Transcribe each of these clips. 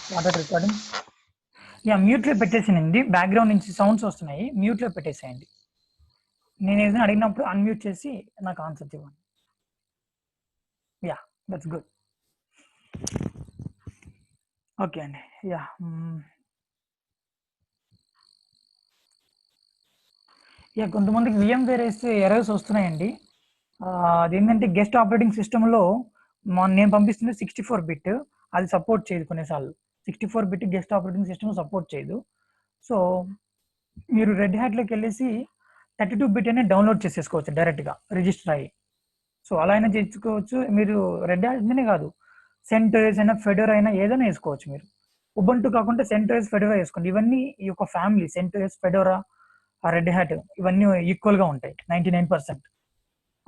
Started recording. Yeah, మ్యూట్లో పెట్టేసానండి. Background నుంచి sounds వస్తున్నాయి, మ్యూట్లో పెట్టేసేయండి. నేను ఏదైనా అడిగినప్పుడు అన్మ్యూట్ చేసి నాకు ఆన్సర్ ఇవ్వండి. Yeah, that's good. ఓకే అండి. యా, యా కొంతమందికి VMware వేస్తే ఎర్రర్స్ వస్తున్నాయండి. అదేంటంటే గెస్ట్ ఆపరేటింగ్ సిస్టంలో నేను పంపిస్తుంది 64 బిట్, అది సపోర్ట్ చేయదు కొన్నిసార్లు. 64 bit guest operating system support చేయదు. సో మీరు రెడ్ హ్యాట్లోకి వెళ్ళేసి 32 బిట్ అనే డౌన్లోడ్ చేసేసుకోవచ్చు డైరెక్ట్గా రిజిస్టర్ అయ్యి. సో అలా అయినా చేసుకోవచ్చు. మీరు రెడ్ హ్యాట్నే కాదు, సెంటోస్ అయినా ఫెడోరా అయినా ఏదైనా వేసుకోవచ్చు. మీరు ఉబంటు కాకుండా సెంటోస్ ఫెడోరా వేసుకోండి. ఇవన్నీ ఈ యొక్క ఫ్యామిలీ సెంటోస్ ఫెడోరా రెడ్ హ్యాట్ ఇవన్నీ ఈక్వల్గా ఉంటాయి 99%.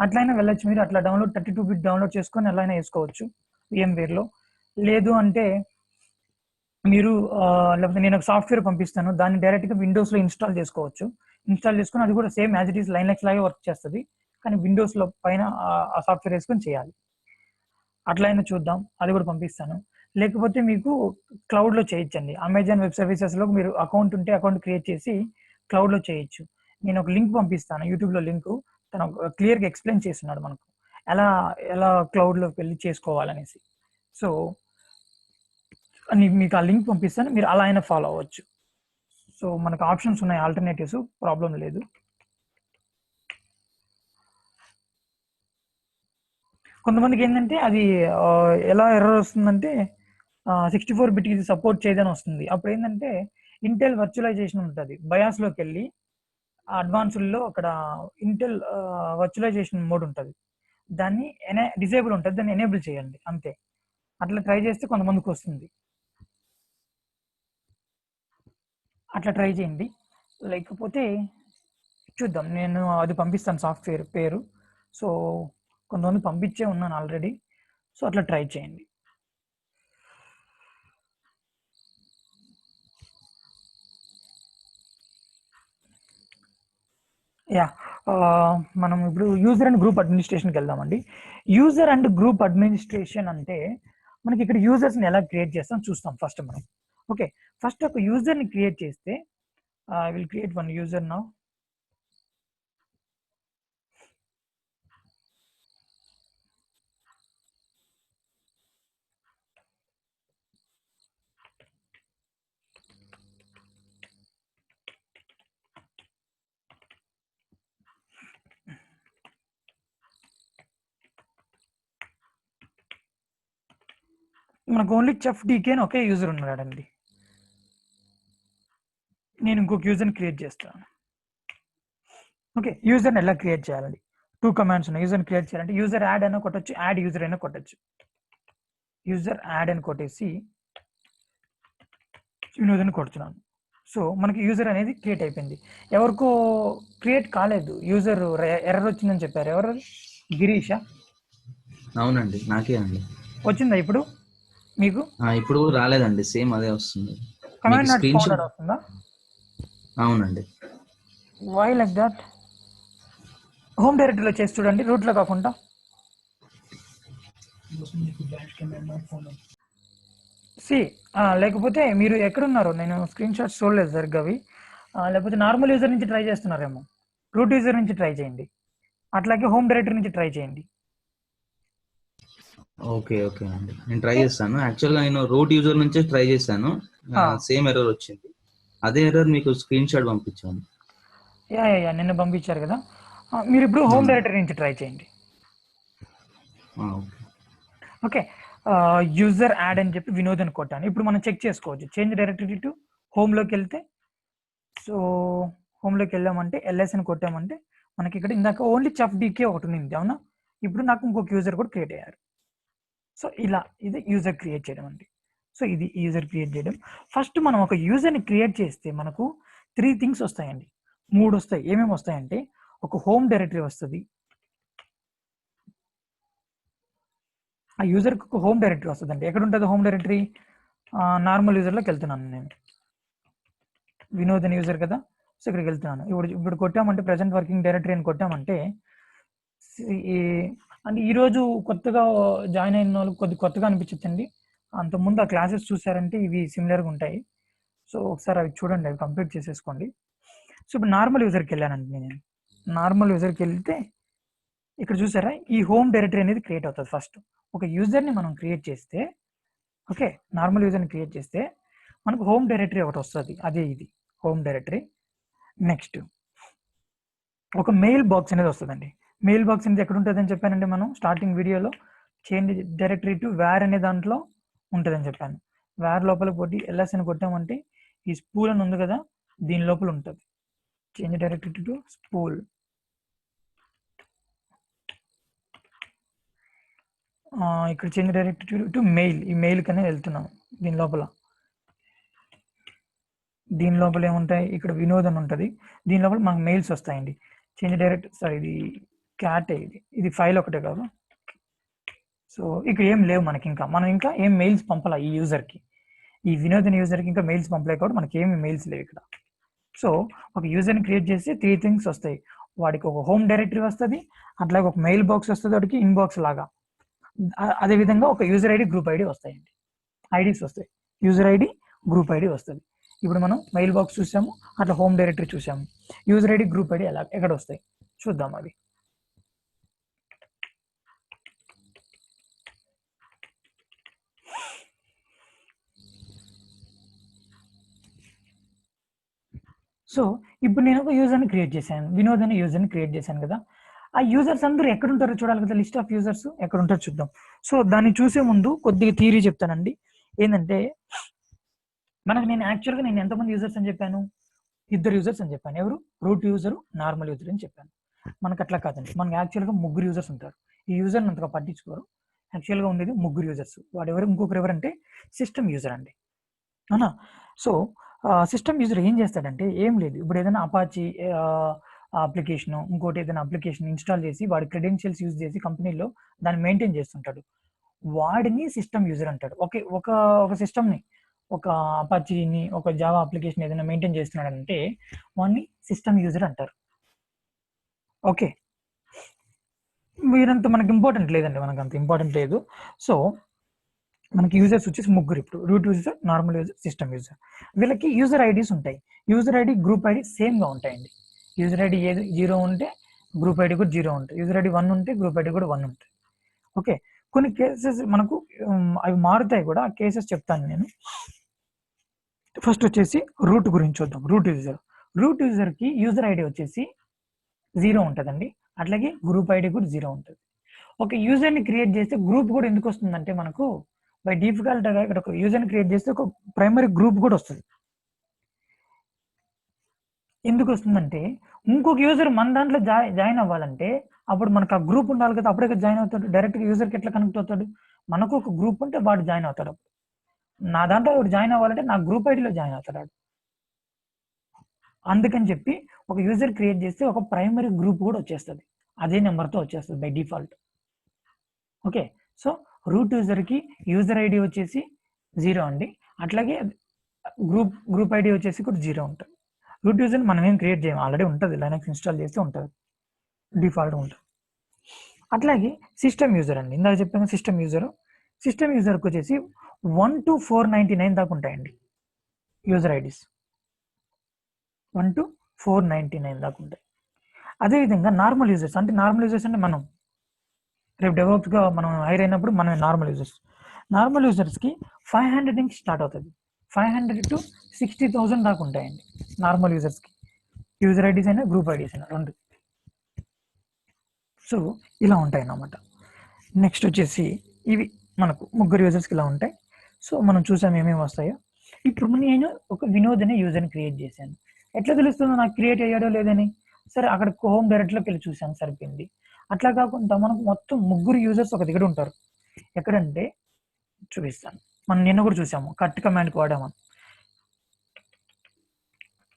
అట్లయినా వెళ్ళొచ్చు మీరు. అట్లా 32 బిట్ డౌన్లోడ్ చేసుకొని అలా అయినా వేసుకోవచ్చు VMwareలో. లేదు అంటే మీరు లేకపోతే నేను ఒక సాఫ్ట్వేర్ పంపిస్తాను, దాన్ని డైరెక్ట్గా విండోస్లో ఇన్స్టాల్ చేసుకోవచ్చు. ఇన్స్టాల్ చేసుకొని అది కూడా same as it is Linux లాగే వర్క్ చేస్తుంది, కానీ విండోస్లో పైన ఆ సాఫ్ట్వేర్ వేసుకొని చేయాలి. అట్లయినా చూద్దాం, అది కూడా పంపిస్తాను. లేకపోతే మీకు క్లౌడ్లో చేయొచ్చండి. అమెజాన్ వెబ్ సర్వీసెస్లో మీరు అకౌంట్ ఉంటే అకౌంట్ క్రియేట్ చేసి క్లౌడ్లో చేయొచ్చు. నేను ఒక లింక్ పంపిస్తాను, యూట్యూబ్లో లింక్. తను క్లియర్గా ఎక్స్ప్లెయిన్ చేస్తున్నాడు మనకు ఎలా ఎలా క్లౌడ్లోకి వెళ్ళి చేసుకోవాలనేసి. సో మీకు ఆ లింక్ పంపిస్తాను, మీరు అలా అయినా ఫాలో అవ్వచ్చు. సో మనకు ఆప్షన్స్ ఉన్నాయి, ఆల్టర్నేటివ్స్, ప్రాబ్లం లేదు. కొంతమందికి ఏంటంటే అది ఎలా ఎర్రర్ వస్తుందంటే 64 బిట్ ఇది సపోర్ట్ చేయదని వస్తుంది. అప్పుడు ఏంటంటే ఇంటెల్ వర్చువలైజేషన్ ఉంటుంది, బయాస్లోకి వెళ్ళి అడ్వాన్స్డ్లో అక్కడ ఇంటెల్ వర్చువలైజేషన్ మోడ్ ఉంటుంది, దాన్ని డిసేబుల్ ఉంటుంది, దాన్ని ఎనేబుల్ చేయండి అంతే. అట్లా ట్రై చేస్తే కొంతమందికి వస్తుంది. అట్లా ట్రై చేయండి. లేకపోతే చూద్దాం, నేను అది పంపిస్తాను సాఫ్ట్వేర్ పేరు. సో కొంతమంది పంపించే ఉన్నాను ఆల్రెడీ. సో అట్లా ట్రై చేయండి. యా, మనం ఇప్పుడు యూజర్ అండ్ గ్రూప్ అడ్మినిస్ట్రేషన్కి వెళ్దామండి. యూజర్ అండ్ గ్రూప్ అడ్మినిస్ట్రేషన్ అంటే మనకి ఇక్కడ యూజర్స్ని ఎలా క్రియేట్ చేస్తాం చూస్తాం ఫస్ట్ మనం. ఓకే, ఫస్ట్ ఒక యూజర్ని క్రియేట్ చేస్తే I will create one user now. మనకు ఓన్లీ చెఫ్ డీకే అని ఒకే యూజర్ ఉన్నాడండి. నేను ఇంకొక యూజర్ని క్రియేట్ చేస్తాను. ఓకే, యూజర్ని ఎలా క్రియేట్ చేయాలండి? 2 కమాండ్స్ ఉన్నాయి. యూజర్ని క్రియేట్ చేయాలంటే యూజర్ యాడ్ అయినా కొట్టచ్చు, యాడ్ యూజర్ అయినా కొట్టచ్చు. యూజర్ యాడ్ అని కొట్టేసి యూజర్ని కొడుతున్నాను. సో మనకి యూజర్ అనేది క్రియేట్ అయిపోయింది. ఎవరికో క్రియేట్ కాలేదు, యూజర్ ఎర్రర్ వచ్చిందని చెప్పారు. ఎవరు? గిరీషా? అవునండి, నాకే అండి. వచ్చిందా ఇప్పుడు మీకు? ఇప్పుడు రాలేదండి, సేమ్ అదే వస్తుంది. కమాండ్ నాట్ ఫౌండ్ వస్తుందా? అవునండి. Why like that? హోమ్ డైరెక్టరీలో చేసి చూడండి, రూట్లో కాకుండా. లేకపోతే మీరు ఎక్కడున్నారో నేను స్క్రీన్ షాట్స్ చూడలేదు సరిగ్గా అవి. లేకపోతే నార్మల్ యూజర్ నుంచి ట్రై చేస్తున్నారేమో, రూట్ యూజర్ నుంచి ట్రై చేయండి. అట్లాగే హోమ్ డైరెక్టరీ నుంచి ట్రై చేయండి. ఓకే ఓకే అండి, నేను ట్రై చేస్తాను. యాక్చువల్గా నేను రూట్ యూజర్ నుంచే ట్రై చేశాను, సేమ్ ఎర్రర్ వచ్చింది. అదే ఎర్రర్ మీకు స్క్రీన్ షాట్ పంపించాను. యా నిన్న పంపించారు కదా. మీరు ఇప్పుడు హోమ్ డైరెక్టరీ నుంచి ట్రై చేయండి. ఓకే, యూజర్ యాడ్ అని చెప్పి వినోద్ అని కొట్టాను. ఇప్పుడు మనం చెక్ చేసుకోవచ్చు, చేంజ్ డైరెక్టరీ టు హోమ్లోకి వెళ్తే. సో హోమ్లోకి వెళ్ళామంటే LS అని కొట్టామంటే మనకి ఇక్కడ ఇందాక ఓన్లీ చెఫ్ డీకే ఒకటి ఉంది, అవునా? ఇప్పుడు నాకు ఇంకొక యూజర్ కూడా క్రియేట్ అయ్యారు. సో ఇలా ఇది యూజర్ క్రియేట్ చేయడం అండి. సో ఇది యూజర్ క్రియేట్ చేయడం. ఫస్ట్ మనం ఒక యూజర్ని క్రియేట్ చేస్తే మనకు 3 థింగ్స్ వస్తాయండి, 3 వస్తాయి. ఏమేమి వస్తాయంటే ఒక హోమ్ డైరెక్టరీ వస్తుంది, ఆ యూజర్కి ఒక హోమ్ డైరెక్టరీ వస్తుందండి. ఎక్కడ ఉంటుంది హోమ్ డైరెక్టరీ? నార్మల్ యూజర్లోకి వెళ్తున్నాను నేను, వినోద్ అని యూజర్ కదా. సో ఇక్కడికి వెళ్తున్నాను. ఇప్పుడు కొట్టామంటే ప్రజెంట్ వర్కింగ్ డైరెక్టరీ అని కొట్టామంటే, అంటే ఈరోజు కొత్తగా జాయిన్ అయిన వాళ్ళు కొద్దిగా కొత్తగా అనిపించచ్చండి. అంతకుముందు ఆ క్లాసెస్ చూసారంటే ఇవి సిమిలర్గా ఉంటాయి. సో ఒకసారి అవి చూడండి, అవి కంప్లీట్ చేసేసుకోండి. సో ఇప్పుడు నార్మల్ యూజర్కి వెళ్ళానండి నేను. నార్మల్ యూజర్కి వెళ్తే ఇక్కడ చూసారా ఈ హోమ్ డైరెక్టరీ అనేది క్రియేట్ అవుతుంది. ఫస్ట్ ఒక యూజర్ని మనం క్రియేట్ చేస్తే, ఓకే, నార్మల్ యూజర్ని క్రియేట్ చేస్తే మనకు హోమ్ డైరెక్టరీ ఒకటి వస్తుంది, అదే ఇది హోమ్ డైరెక్టరీ. నెక్స్ట్ ఒక మెయిల్ బాక్స్ అనేది వస్తుందండి. మెయిల్ బాక్స్ అనేది ఎక్కడ ఉంటుందని చెప్పానండి మనం స్టార్టింగ్ వీడియోలో, చేంజ్ డైరెక్టరీ టు వేర్ అనే దాంట్లో ఉంటుందని చెప్పాను. వేర్ లోపల కొట్టి ఎల్ఎస్ అని కొట్టామంటే ఈ స్పూల్ అని ఉంది కదా, దీని లోపల ఉంటుంది. Change directory to spool. ఇక్కడ చేంజ్ డైరెక్టరీ టు మెయిల్, ఈ మెయిల్ కనే వెళ్తున్నాం. దీని లోపల ఏముంటాయి, ఇక్కడ వినోద్ అని ఉంటుంది, దీని లోపల మనకు మెయిల్స్ వస్తాయండి. చేంజ్ డైరెక్ట్, సారీ ఇది క్యాట్, ఇది ఫైల్ ఒకటే కాదు. సో ఇక్కడ ఏం లేవు మనకి, మనం ఇంకా ఏం మెయిల్స్ పంపాల ఈ యూజర్కి, ఈ వినోద్ అనే యూజర్కి ఇంకా మెయిల్స్ పంపలే కాబట్టి మనకి ఏమి మెయిల్స్ లేవు ఇక్కడ. సో ఒక యూజర్ని క్రియేట్ చేస్తే 3 థింగ్స్ వస్తాయి. వాడికి ఒక హోమ్ డైరెక్టరీ వస్తుంది, అట్లాగే ఒక మెయిల్ బాక్స్ వస్తుంది, వాడికి ఇన్బాక్స్ లాగా. అదేవిధంగా ఒక యూజర్ ఐడి, గ్రూప్ ఐడి వస్తాయండి, ఐడీస్ వస్తాయి. యూజర్ ఐడి, గ్రూప్ ఐడి వస్తుంది. ఇప్పుడు మనం మెయిల్ బాక్స్ చూసాము, అట్లా హోమ్ డైరెక్టరీ చూసాము. యూజర్ ఐడి, గ్రూప్ ఐడి ఎలా ఎక్కడ వస్తాయి చూద్దాం అవి. సో ఇప్పుడు నేను ఒక యూజర్ని క్రియేట్ చేశాను, వినోద్ అనే యూజర్ని క్రియేట్ చేశాను కదా. ఆ యూజర్స్ అందరూ ఎక్కడ ఉంటారో చూడాలి కదా, లిస్ట్ ఆఫ్ యూజర్స్ ఎక్కడ ఉంటారో చూద్దాం. సో దాన్ని చూసే ముందు కొద్దిగా థియరీ చెప్తానండి. ఏంటంటే నేను యాక్చువల్గా ఎంతమంది యూజర్స్ అని చెప్పాను, 2 యూజర్స్ అని చెప్పాను. ఎవరు, రూట్ యూజర్, నార్మల్ యూజర్ అని చెప్పాను. మనకు అట్లా కాదండి, మనకు యాక్చువల్గా 3 యూజర్స్ ఉంటారు. ఈ యూజర్ని అంతగా పట్టించుకోరు, యాక్చువల్గా ఉండేది 3 యూజర్స్. ఇంకొకరు ఎవరంటే సిస్టమ్ యూజర్ అండి, అవునా. సో సిస్టమ్ యూజర్ ఏం చేస్తాడంటే ఏం లేదు, ఇప్పుడు ఏదైనా అపాచీ అప్లికేషన్, ఇంకోటి ఏదైనా అప్లికేషన్ ఇన్స్టాల్ చేసి వాడి క్రెడెన్షియల్స్ యూజ్ చేసి కంపెనీలో దాన్ని మెయింటైన్ చేస్తుంటాడు, వాడిని సిస్టమ్ యూజర్ అంటాడు. ఒక సిస్టమ్ని, ఒక అపాచీని, ఒక జావా అప్లికేషన్ ఏదైనా మెయింటైన్ చేస్తున్నాడంటే వాడిని సిస్టమ్ యూజర్ అంటారు. ఓకే, మీరంత మనకి ఇంపార్టెంట్ లేదండి, మనకు అంత ఇంపార్టెంట్ లేదు. సో మనకి యూజర్స్ వచ్చేసి 3 ఇప్పుడు, root user, normal user, system user. వీళ్ళకి యూజర్ ఐడీస్ ఉంటాయి. యూజర్ ఐడి, గ్రూప్ ఐడి సేమ్గా ఉంటాయండి. యూజర్ ఐడి ఏది 0 ఉంటే గ్రూప్ ఐడి కూడా 0 ఉంటుంది, యూజర్ ఐడి 1 ఉంటే గ్రూప్ ఐడి కూడా 1 ఉంటుంది. ఓకే, కొన్ని కేసెస్ మనకు అవి మారుతాయి కూడా, ఆ కేసెస్ చెప్తాను నేను. ఫస్ట్ వచ్చేసి రూట్ గురించి చూద్దాం. రూట్ యూజర్కి యూజర్ ఐడి వచ్చేసి 0 ఉంటుందండి, అట్లాగే గ్రూప్ ఐడి కూడా 0 ఉంటుంది. ఒక యూజర్ని క్రియేట్ చేస్తే గ్రూప్ కూడా ఎందుకు వస్తుందంటే మనకు బై డిఫాల్ట్గా ఇక్కడ ఒక యూజర్ని క్రియేట్ చేస్తే ఒక ప్రైమరీ గ్రూప్ కూడా వస్తుంది. ఎందుకు వస్తుందంటే ఇంకొక యూజర్ మన దాంట్లో జాయిన్ అవ్వాలంటే అప్పుడు మనకు ఆ గ్రూప్ ఉండాలి కదా, అప్పుడే జాయిన్ అవుతాడు. డైరెక్ట్గా యూజర్కి ఎట్లా కనెక్ట్ అవుతాడు, మనకు ఒక గ్రూప్ ఉంటే వాడు జాయిన్ అవుతాడు. నా దాంట్లో వాడు జాయిన్ అవ్వాలంటే నా గ్రూప్ ఐడిలో జాయిన్ అవుతాడు. అందుకని చెప్పి ఒక యూజర్ క్రియేట్ చేస్తే ఒక ప్రైమరీ గ్రూప్ కూడా వచ్చేస్తుంది, అదే నెంబర్తో వచ్చేస్తుంది by default. Okay, so root యూజర్కి యూజర్ ఐడి వచ్చేసి 0 అండి, అట్లాగే గ్రూప్ ఐడి వచ్చేసి కూడా 0 ఉంటుంది. రూట్ యూజర్ మనం ఏం క్రియేట్ చేయము, ఆల్రెడీ ఉంటుంది, లైనక్స్ ఇన్స్టాల్ చేస్తే ఉంటుంది, డిఫాల్ట్ ఉంటుంది. అట్లాగే సిస్టమ్ యూజర్ అండి, ఇందాక చెప్పాను సిస్టమ్ యూజర్కి వచ్చేసి 1 to 499 దాకా ఉంటాయండి యూజర్ ఐడీస్, 1 to 499 దాకా ఉంటాయి. అదేవిధంగా నార్మల్ యూజర్స్ అంటే మనం రేపు డెవలప్గా మనం హైర్ అయినప్పుడు మనం నార్మల్ యూజర్స్కి 500 నుంచి స్టార్ట్ అవుతుంది, 500 to 60,000 దాకా ఉంటాయండి నార్మల్ యూజర్స్కి, యూజర్ ఐడీస్ అయినా గ్రూప్ ఐడీస్ అయినా రెండు. సో ఇలా ఉంటాయి అన్నమాట. నెక్స్ట్ వచ్చేసి ఇవి మనకు 3 యూజర్స్కి ఇలా ఉంటాయి. సో మనం చూసాం ఏమేమి వస్తాయో. ఇప్పుడు నేను ఒక వినోద్ అనే యూజర్ని క్రియేట్ చేశాను, ఎట్లా తెలుస్తుందో నాకు క్రియేట్ అయ్యాడో లేదని. సరే అక్కడ హోమ్ డైరెక్టరీలోకి వెళ్ళి చూశాను, సరిపోయింది. అట్లా కాకుండా మనకు మొత్తం 3 యూజర్స్ ఒక దగ్గర ఉంటారు. ఎక్కడంటే చూపిస్తాను, మనం నిన్న కూడా చూసాము, కట్ కమాండ్కి వాడాము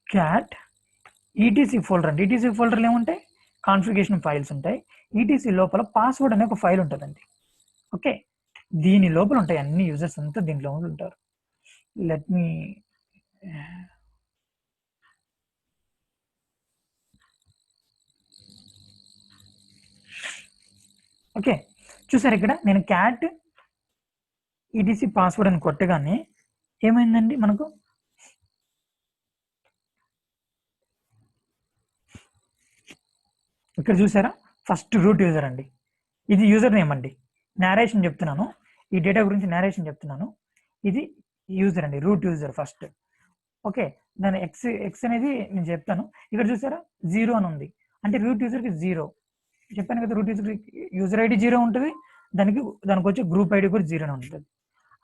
క్యాట్ ఈటీసీ ఫోల్డర్. అంటే ఈటీసీ ఫోల్డర్లు ఏముంటాయి, కాన్ఫిగరేషన్ ఫైల్స్ ఉంటాయి. ఈటీసీ లోపల పాస్వర్డ్ అనే ఒక ఫైల్ ఉంటుందండి. ఓకే, దీని లోపల ఉంటాయి అన్ని యూజర్స్ అంతా దీంట్లో ఉంటారు. లెట్ మీ ఓకే, చూసారు ఇక్కడ నేను క్యాట్ ఈటీసీ పాస్వర్డ్ అని కొట్టగానే ఏమైందండి మనకు ఇక్కడ చూసారా ఫస్ట్ రూట్ యూజర్ అండి, ఇది యూజర్ నేమ్ అండి. నేరేషన్ చెప్తున్నాను, ఈ డేటా గురించి నేరేషన్ చెప్తున్నాను. ఇది యూజర్ అండి, రూట్ యూజర్ ఫస్ట్. ఓకే, దాని ఎక్స్ ఎక్స్ అనేది నేను చెప్తాను. ఇక్కడ చూసారా 0 అని ఉంది, అంటే రూట్ యూజర్కి 0 చెప్పాను కదా. రూట్ యూజర్ ఐడి 0 ఉంటుంది, దానికి వచ్చే గ్రూప్ ఐడి కూడా 0 ఉంటుంది.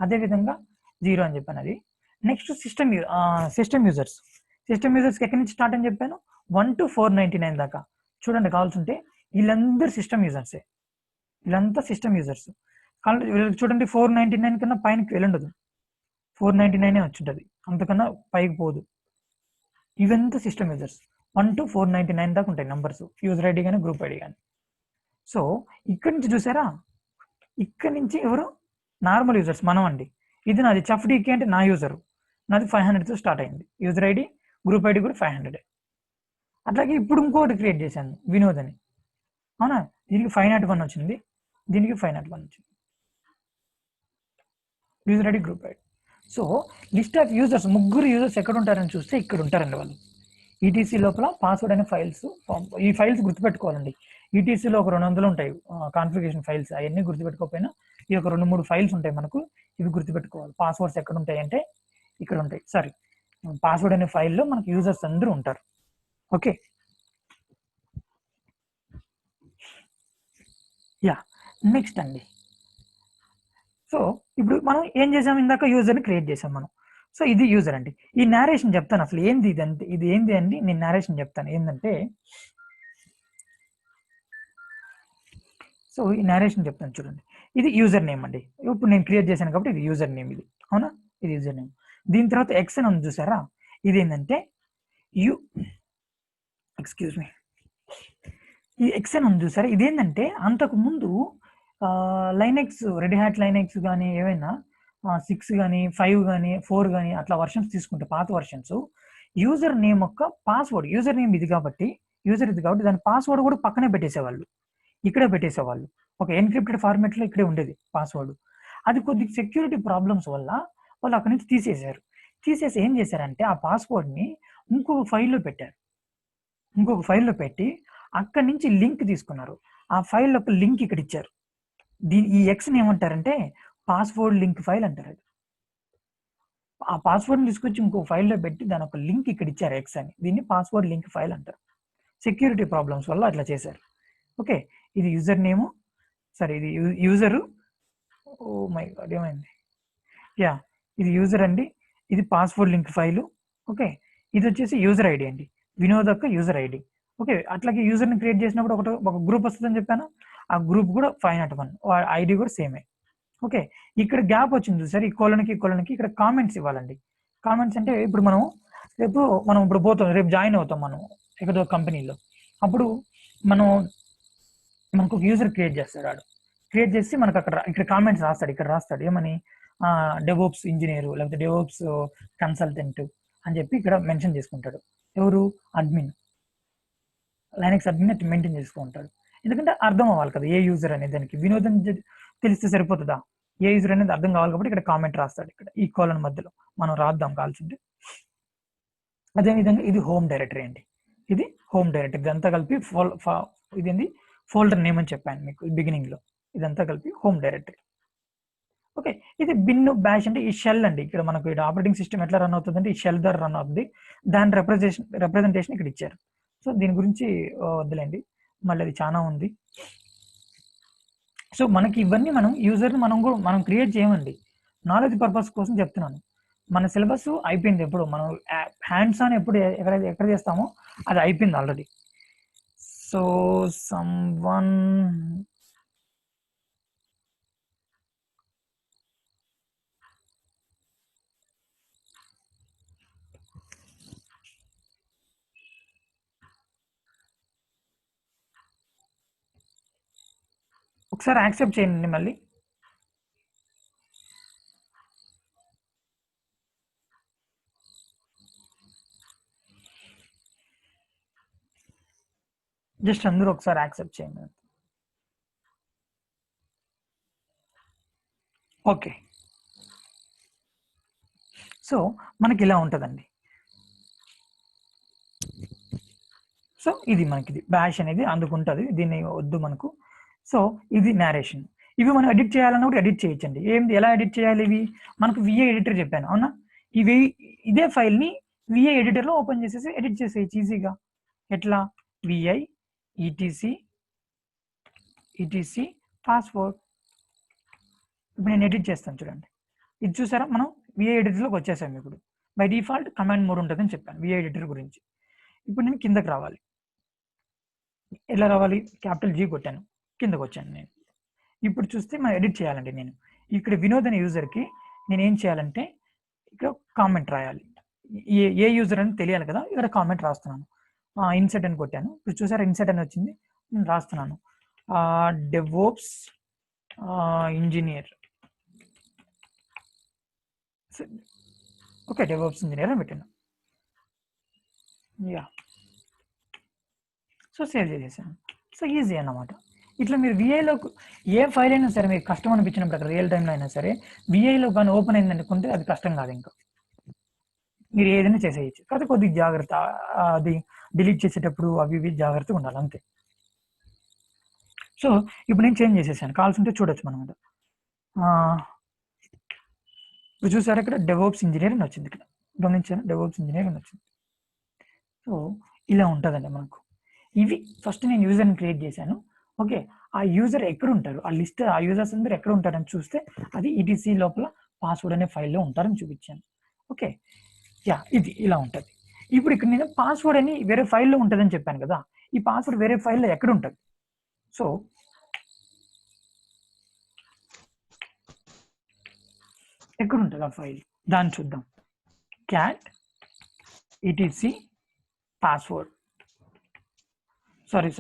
అదేవిధంగా 0 అని చెప్పాను అది. నెక్స్ట్ సిస్టమ్ యూజర్స్కి ఎక్కడి నుంచి స్టార్ట్ అని చెప్పాను, 1 to 499 దాకా. చూడండి కావాల్సి ఉంటే వీళ్ళందరూ సిస్టమ్ యూజర్సే, వీళ్ళంతా సిస్టమ్ యూజర్స్. వీళ్ళకి చూడండి 499 కన్నా పైనకి వెళ్ళండదు, 499 వచ్చింటుంది, అంతకన్నా పైకి పోదు. ఇవంతా సిస్టమ్ యూజర్స్ 1 to 499 దాకా ఉంటాయి నంబర్స్, యూజర్ ఐడి కానీ గ్రూప్ ఐడి కానీ. సో ఇక్కడి నుంచి చూసారా, ఇక్కడి నుంచి ఎవరు నార్మల్ యూజర్స్ మనం అండి. ఇది నాది చఫ్డీకి అంటే నా యూజర్, నాది 500తో స్టార్ట్ అయింది యూజర్ ఐడి, గ్రూప్ ఐడి కూడా 500. అట్లాగే ఇప్పుడు ఇంకోటి క్రియేట్ చేశాను వినోద్ అని, అవునా. దీనికి 501 వచ్చింది, దీనికి 501 వచ్చింది, user ID group ID. So list of users, ముగ్గురు యూజర్స్ ఎక్కడ ఉంటారని చూస్తే ఇక్కడ ఉంటారండి వాళ్ళు. ఈటీసీ లోపల పాస్వర్డ్ అనే ఫైల్స్, ఈ ఫైల్స్ గుర్తుపెట్టుకోవాలండి. ఈటీసీలో ఒక 200 ఉంటాయి కాన్ఫిగరేషన్ ఫైల్స్, అవన్నీ గుర్తుపెట్టుకోకపోయినా ఈ ఒక 2-3 ఫైల్స్ ఉంటాయి మనకు, ఇవి గుర్తుపెట్టుకోవాలి. పాస్వర్డ్స్ ఎక్కడ ఉంటాయి అంటే ఇక్కడ ఉంటాయి. సారీ, పాస్వర్డ్ అనే ఫైల్లో మనకు యూజర్స్ అందరూ ఉంటారు. ఓకే, యా నెక్స్ట్ అండి. సో ఇప్పుడు మనం ఏం చేసాం, ఇందాక యూజర్ని క్రియేట్ చేసాం మనం. సో ఇది యూజర్ అండి. ఈ నేరేషన్ చెప్తాను అసలు ఏంది ఇది అంటే, ఇది ఏంది అండి, నేను నేరేషన్ చెప్తాను ఏంటంటే. సో ఈ నేరేషన్ చెప్తాను చూడండి. ఇది యూజర్ నేమ్ అండి, ఇప్పుడు నేను క్రియేట్ చేశాను కాబట్టి ఇది యూజర్ నేమ్, ఇది అవునా, ఇది యూజర్ నేమ్. దీని తర్వాత ఎక్స్ అని ఉంది చూసారా, ఇది ఏంటంటే ఎక్స్క్యూజ్ మీ, ఈ ఎక్స్ అని ఉంది చూసారా, ఇదేంటంటే అంతకు ముందు లైనెక్స్, రెడ్ హ్యాట్ లైనెక్స్ కానీ ఏవైనా 6 కానీ 5 కానీ 4 కానీ అట్లా వర్షన్స్ తీసుకుంటే, పాత వర్షన్స్ యూజర్ నేమ్ యొక్క పాస్వర్డ్, యూజర్ నేమ్ ఇది కాబట్టి దాని పాస్వర్డ్ కూడా పక్కనే పెట్టేసేవాళ్ళు, ఇక్కడే పెట్టేసేవాళ్ళు. ఒక ఎన్క్రిప్టెడ్ ఫార్మాట్లో ఇక్కడే ఉండేది పాస్వర్డ్. అది కొద్ది సెక్యూరిటీ ప్రాబ్లమ్స్ వల్ల వాళ్ళు అక్కడి నుంచి తీసేసి ఏం చేశారంటే ఆ పాస్వర్డ్ని ఇంకొక ఫైల్లో పెట్టి అక్కడి నుంచి లింక్ తీసుకున్నారు. ఆ ఫైల్ యొక్క లింక్ ఇక్కడ ఇచ్చారు. ఈ ఎక్స్ని ఏమంటారంటే పాస్వర్డ్ లింక్ ఫైల్ అంటారు. ఆ పాస్వర్డ్ని తీసుకొచ్చి ఇంకో ఫైల్లో పెట్టి దాని ఒక లింక్ ఇక్కడ ఇచ్చారు ఎక్స్ అని, దీన్ని పాస్వర్డ్ లింక్ ఫైల్ అంటారు. సెక్యూరిటీ ప్రాబ్లమ్స్ వల్ల అట్లా చేశారు. ఓకే, ఇది యూజర్ నేము, సరే ఇది యూజరు, ఓ మై గాడ్ ఏమైంది, యా ఇది యూజర్ అండి, ఇది పాస్వర్డ్ లింక్ ఫైలు. ఓకే, ఇది వచ్చేసి యూజర్ ఐడి అండి, వినోద్ యొక్క యూజర్ ఐడి. ఓకే, అట్లాగే యూజర్ని క్రియేట్ చేసినప్పుడు ఒక గ్రూప్ వస్తుందని చెప్పాను, ఆ గ్రూప్ కూడా 501, ఐడి కూడా సేమే. ఓకే, ఇక్కడ గ్యాప్ వచ్చింది చూసారు, ఈ కోలన్కి ఇక్కడ కామెంట్స్ ఇవ్వాలండి. కామెంట్స్ అంటే ఇప్పుడు మనం ఇప్పుడు పోతాం, రేపు జాయిన్ అవుతాం మనం ఎక్కడో కంపెనీలో, అప్పుడు మనకు ఒక యూజర్ క్రియేట్ చేస్తాడు, క్రియేట్ చేసి మనకు ఇక్కడ కామెంట్స్ రాస్తాడు, ఇక్కడ రాస్తాడు ఏమని, డెవోప్స్ ఇంజనీరు లేకపోతే డెవోప్స్ కన్సల్టెంట్ అని చెప్పి ఇక్కడ మెన్షన్ చేసుకుంటాడు. ఎవరు, అడ్మిన్, లైనెక్స్ అడ్మిన్ మెయింటైన్ చేసుకుంటాడు. ఎందుకంటే అర్థం అవ్వాలి కదా ఏ యూజర్ అనేది, దానికి వినోదం తెలిస్తే సరిపోతుందా, ఏ యూజర్ అనేది అర్థం కావాలి కాబట్టి ఇక్కడ కామెంట్ రాస్తాడు. ఇక్కడ ఈ కోలన్ మధ్యలో మనం రాద్దాం కాల్సింటే. అదేవిధంగా ఇది హోమ్ డైరెక్టరీ అండి, ఇది హోమ్ డైరెక్టరీ, ఇదంతా కలిపి ఇదేంది ఫోల్డర్ నేమ్ అని చెప్పాను మీకు బిగినింగ్లో, ఇదంతా కలిపి హోమ్ డైరెక్టరీ. ఓకే, ఇది బిన్ బ్యాష్ అంటే ఈ షెల్ అండి, ఇక్కడ మనకు ఆపరేటింగ్ సిస్టమ్ ఎట్లా రన్ అవుతుంది అంటే ఈ షెల్ ద్వారా రన్ అవుతుంది, దాని రిప్రజెంటేషన్ ఇక్కడ ఇచ్చారు. సో దీని గురించి వద్దులేండి, మళ్ళీ అది చాలా ఉంది. సో మనకి ఇవన్నీ మనం యూజర్ని మనం క్రియేట్ చేయమండి, నాలెడ్జ్ పర్పస్ కోసం చెప్తున్నాను. మన సిలబస్ అయిపోయింది, ఎప్పుడు మనం హ్యాండ్స్ ఆన్ ఎక్కడ చేస్తామో అది అయిపోయింది ఆల్రెడీ. సో సమ్వన్ ఒకసారి యాక్సెప్ట్ చేయండి మళ్ళీ. జస్ట్ అందరూ ఒకసారి యాక్సెప్ట్ చేయండి. ఓకే, సో మనకి ఇలా ఉంటుందండి. సో ఇది మనకి బ్యాష్ అనేది అందుకుంటుంది, దీన్ని వద్దు మనకు. సో ఇది నేరేషన్. ఇవి మనం ఎడిట్ చేయాలన్నా కూడా ఎడిట్ చేయొచ్చండి. ఏంది, ఎలా ఎడిట్ చేయాలి? ఇవి మనకు విఏ ఎడిటర్ చెప్పాను అవునా, ఇదే ఫైల్ని విఏ ఎడిటర్లో ఓపెన్ చేసేసి ఎడిట్ చేసేయచ్చు ఈజీగా. ఎట్లా? VI ETC password. ఇప్పుడు నేను ఎడిట్ చేస్తాను చూడండి. ఇది చూసారా, మనం విఐ ఎడిటర్లోకి వచ్చేసాము. ఇప్పుడు బై డిఫాల్ట్ కమాండ్ మోడ్ ఉంటుందని చెప్పాను విఐ ఎడిటర్ గురించి. ఇప్పుడు నేను కిందకి రావాలి. ఎలా రావాలి? క్యాపిటల్ జీ కొట్టాను, కిందకు వచ్చాను నేను. ఇప్పుడు చూస్తే మనం ఎడిట్ చేయాలండి. నేను ఇక్కడ వినోద్ అనే యూజర్కి నేను ఏం చేయాలంటే ఇక్కడ కామెంట్ రాయాలి. ఏ యూజర్ అని తెలియాలి కదా, ఇక్కడ కామెంట్ రాస్తున్నాను. ఇన్సర్ట్ అని కొట్టాను. ఇప్పుడు చూసారా ఇన్సర్ట్ అని వచ్చింది. నేను రాస్తున్నాను DevOps engineer. Okay, DevOps engineer అని పెట్టాను. యా, సో సేవ్ చేసేసాను. సో ఈజీ అన్నమాట. ఇట్లా మీరు విఐలో ఏ ఫైల్ అయినా సరే మీకు కష్టం అనిపించినప్పుడు అక్కడ రియల్ టైంలో అయినా సరే విఐలో కానీ ఓపెన్ అయింది అనుకుంటే అది కష్టం కాదు. ఇంకా మీరు ఏదైనా చేసేయచ్చు, కాకపోతే కొద్దిగా జాగ్రత్త, అది డిలీట్ చేసేటప్పుడు అవి ఇవి జాగ్రత్తగా ఉండాలి అంతే. సో ఇప్పుడు నేను చేంజ్ చేసేసాను, కాల్స్ ఉంటే చూడొచ్చు మనం. ఇప్పుడు చూసారా ఇక్కడ డెవోప్స్ ఇంజనీర్ అని వచ్చింది. ఇక్కడ గమనించారా, డెవోప్స్ ఇంజనీర్ అని వచ్చింది. సో ఇలా ఉంటుందండి మనకు. ఇవి ఫస్ట్ నేను యూజర్ని క్రియేట్ చేశాను. ఓకే, ఆ యూజర్ ఎక్కడ ఉంటారు, ఆ లిస్ట్, ఆ యూజర్స్ అందరూ ఎక్కడ ఉంటారని చూస్తే అది ఈటీసీ లోపల పాస్వర్డ్ అనే ఫైల్లో ఉంటారని చూపించాను. ఓకే, యా, ఇది ఇలా ఉంటుంది. ఇప్పుడు ఇక్కడ నేను పాస్వర్డ్ అని వేరే ఫైల్లో ఉంటుందని చెప్పాను కదా, ఈ పాస్వర్డ్ వేరే ఫైల్లో ఎక్కడ ఉంటుంది? సో ఎక్కడ ఉంటుంది ఆ ఫైల్, దాన్ని చూద్దాం. Cat ETC password, sorry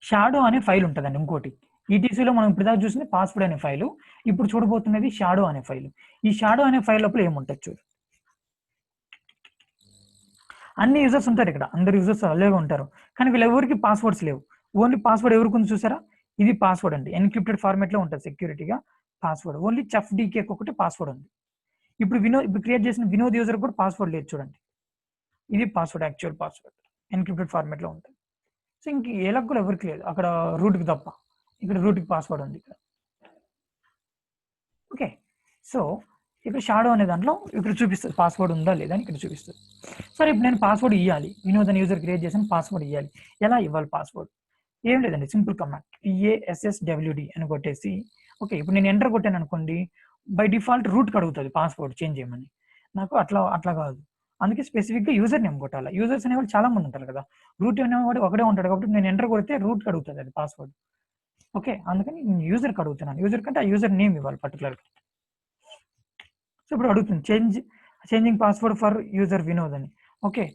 shadow అనే ఫైల్ ఉంటుందండి. ఇంకోటి ఈటీసీలో మనం ఇప్పుడు దాకా చూసింది పాస్వర్డ్ అనే ఫైలు, ఇప్పుడు చూడబోతున్నది షాడో అనే ఫైలు. ఈ షాడో అనే ఫైల్ లోపల ఏముంటుంది చూడు. అన్ని యూజర్స్ ఉంటారు ఇక్కడ, అందరు యూజర్స్ అలాగే ఉంటారు, కానీ వీళ్ళెవరికి పాస్వర్డ్స్ లేవు. ఓన్లీ పాస్వర్డ్ ఎవరికి ఉంది చూసారా, ఇది పాస్వర్డ్ అండి. ఎన్క్రిప్టెడ్ ఫార్మేట్లో ఉంటుంది సెక్యూరిటీగా పాస్వర్డ్. ఓన్లీ చెఫ్ డీకే ఒకటి పాస్వర్డ్ ఉంది. ఇప్పుడు క్రియేట్ చేసిన వినోద్ యూజర్ కూడా పాస్వర్డ్ లేదు చూడండి. ఇది పాస్వర్డ్, యాక్చువల్ పాస్వర్డ్ ఎన్క్రిప్టెడ్ ఫార్మేట్లో ఉంటుంది. సో ఇంక ఏలకు కూడా ఎవరికి లేదు అక్కడ, రూట్కి తప్ప. ఇక్కడ రూట్కి పాస్వర్డ్ ఉంది ఇక్కడ. ఓకే, సో ఇక్కడ షాడో అనే దాంట్లో ఇక్కడ చూపిస్తుంది పాస్వర్డ్ ఉందా లేదా అని ఇక్కడ చూపిస్తుంది. సరే, ఇప్పుడు నేను పాస్వర్డ్ ఇవ్వాలి, వినోద్ అనే యూజర్ క్రియేట్ చేసిన పాస్వర్డ్ ఇవ్వాలి. ఎలా ఇవ్వాలి పాస్వర్డ్? ఏం లేదండి, సింపుల్ కమాండ్ PASSWD అని కొట్టేసి, ఓకే, ఇప్పుడు నేను ఎంటర్ కొట్టాను అనుకోండి, బై డిఫాల్ట్ రూట్కి అడుగుతుంది పాస్వర్డ్ చేంజ్ చేయమని. నాకు అట్లా కాదు, అందుకే స్పెసిఫిక్గా యూజర్ నేమ్ కొట్టాలి. యూజర్స్ అనేవాళ్ళు చాలా మంది ఉంటారు కదా, రూట్ అనేవాడు ఒకటే ఉంటాడు కాబట్టి నేను ఎంటర్ కొడితే రూట్కి అడుగుతుంది అది పాస్వర్డ్. ఓకే, అందుకని నేను యూజర్కి అడుగుతున్నాను. యూజర్ కంటే ఆ యూజర్ నేమ్ ఇవ్వాలి పర్టికులర్గా. సో ఇప్పుడు అడుగుతుంది changing password for user Vinod అని. ఓకే,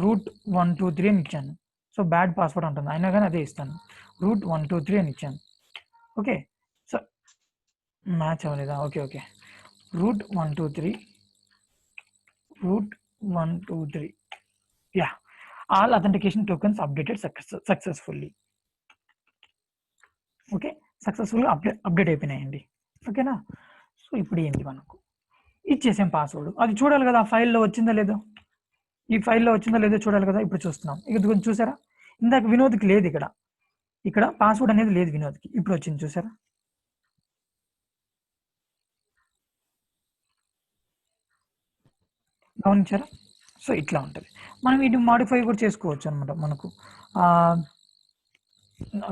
రూట్ 123 అని ఇచ్చాను. సో బ్యాడ్ పాస్వర్డ్ ఉంటుంది, అయినా కానీ అదే ఇస్తాను, రూట్ 123 అని ఇచ్చాను. ఓకే, సో మ్యాచ్ అవ్వలేదా? Okay, root 123 yeah, all authentication tokens updated successfully. Okay, సక్సెస్ఫుల్గా అప్డేట్ అయిపోయినాయండి. ఓకేనా? సో ఇప్పుడు ఏంటి, మనకు ఇచ్చేసాం పాస్వర్డ్, అది చూడాలి కదా ఆ ఫైల్లో వచ్చిందా లేదో, ఈ ఫైల్లో వచ్చిందా లేదో చూడాలి కదా. ఇప్పుడు చూస్తున్నాం, ఇక్కడ కొంచెం చూసారా, ఇందాక వినోద్కి లేదు, ఇక్కడ పాస్వర్డ్ అనేది లేదు వినోద్కి, ఇప్పుడు వచ్చింది చూసారా. గమనించారా? సో ఇట్లా ఉంటుంది. మనం ఇది మాడిఫై కూడా చేసుకోవచ్చు అనమాట. మనకు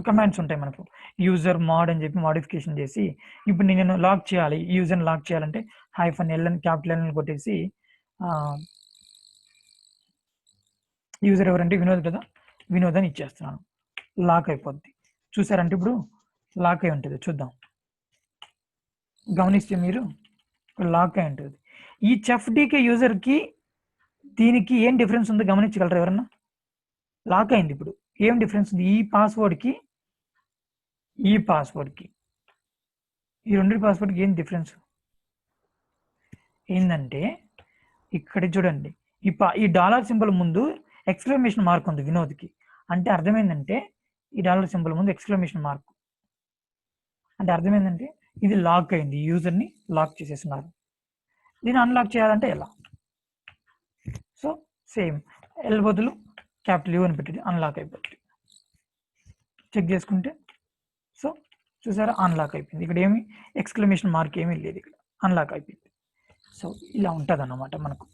కమాండ్స్ ఉంటాయి మనకు, యూజర్ మాడ్ అని చెప్పి మాడిఫికేషన్ చేసి, ఇప్పుడు నేను లాక్ చేయాలి, యూజర్ని లాక్ చేయాలంటే -L అని క్యాపిటల్ L కొట్టేసి, యూజర్ ఎవరంటే వినోద్ కదా, వినోద్ అని ఇచ్చేస్తున్నాను, లాక్ అయిపోద్ది. చూసారంటే ఇప్పుడు లాక్ అయి ఉంటుంది, చూద్దాం. గమనిస్తే మీరు లాక్ అయి ఉంటుంది. ఈ చెఫ్ డీకే యూజర్కి దీనికి ఏం డిఫరెన్స్ ఉందో గమనించగలరా ఎవరన్నా? లాక్ అయింది, ఇప్పుడు ఏం డిఫరెన్స్ ఉంది ఈ పాస్వర్డ్కి ఈ రెండు పాస్వర్డ్కి ఏం డిఫరెన్స్ ఏంటంటే, ఇక్కడ చూడండి, ఈ డాలర్ సింబల్ ముందు ఎక్స్క్లమేషన్ మార్క్ ఉంది వినోద్కి, అంటే అర్థమైందంటే ఈ డాలర్ సింబల్ ముందు ఎక్స్క్లమేషన్ మార్క్ అంటే అర్థమైందంటే ఇది లాక్ అయింది, యూజర్ని లాక్ చేసేస్తున్నారు. దీన్ని అన్లాక్ చేయాలంటే ఎలా? సో సేమ్ ఎల్ బదులు క్యాపిటల్ యూ అని పెట్టి అన్లాక్ అయిపోతుంది. చెక్ చేసుకుంటే సో చూసారా అన్లాక్ అయిపోయింది. ఇక్కడ ఏమి ఎక్స్క్లమేషన్ మార్క్ ఏమీ లేదు, ఇక్కడ అన్లాక్ అయిపోయింది. సో ఇలా ఉంటుంది అన్నమాట మనకు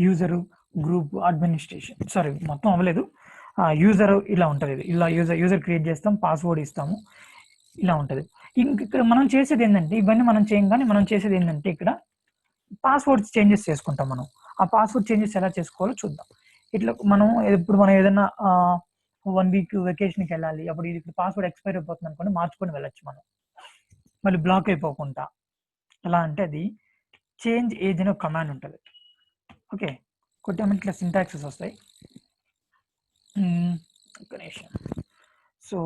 యూజరు, గ్రూప్, అడ్మినిస్ట్రేషన్. సారీ మొత్తం అవ్వలేదు. యూజర్ ఇలా ఉంటుంది, ఇలా యూజర్ క్రియేట్ చేస్తాం, పాస్వర్డ్ ఇస్తాము, ఇలా ఉంటుంది. ఇక్కడ మనం చేసేది ఏంటంటే ఇవన్నీ మనం చేయం, కానీ మనం చేసేది ఏంటంటే ఇక్కడ పాస్వర్డ్స్ చేంజెస్ చేసుకుంటాం. మనం ఆ పాస్వర్డ్ చేంజెస్ ఎలా చేసుకోవాలో చూద్దాం. ఇట్లా మనం ఇప్పుడు మనం ఏదైనా 1 వీక్ వెకేషన్కి వెళ్ళాలి, అప్పుడు ఇది పాస్వర్డ్ ఎక్స్పైర్ అయిపోతుంది అనుకోండి, మార్చుకొని వెళ్ళొచ్చు మనం, మళ్ళీ బ్లాక్ అయిపోకుండా. ఎలా అంటే అది చేంజ్ ఏజ్ అనే ఒక కమాండ్ ఉంటుంది. ఓకే, కొద్దిగా ఇట్లా సింటాక్సెస్ వస్తాయి. ఒక నిమిషం. సో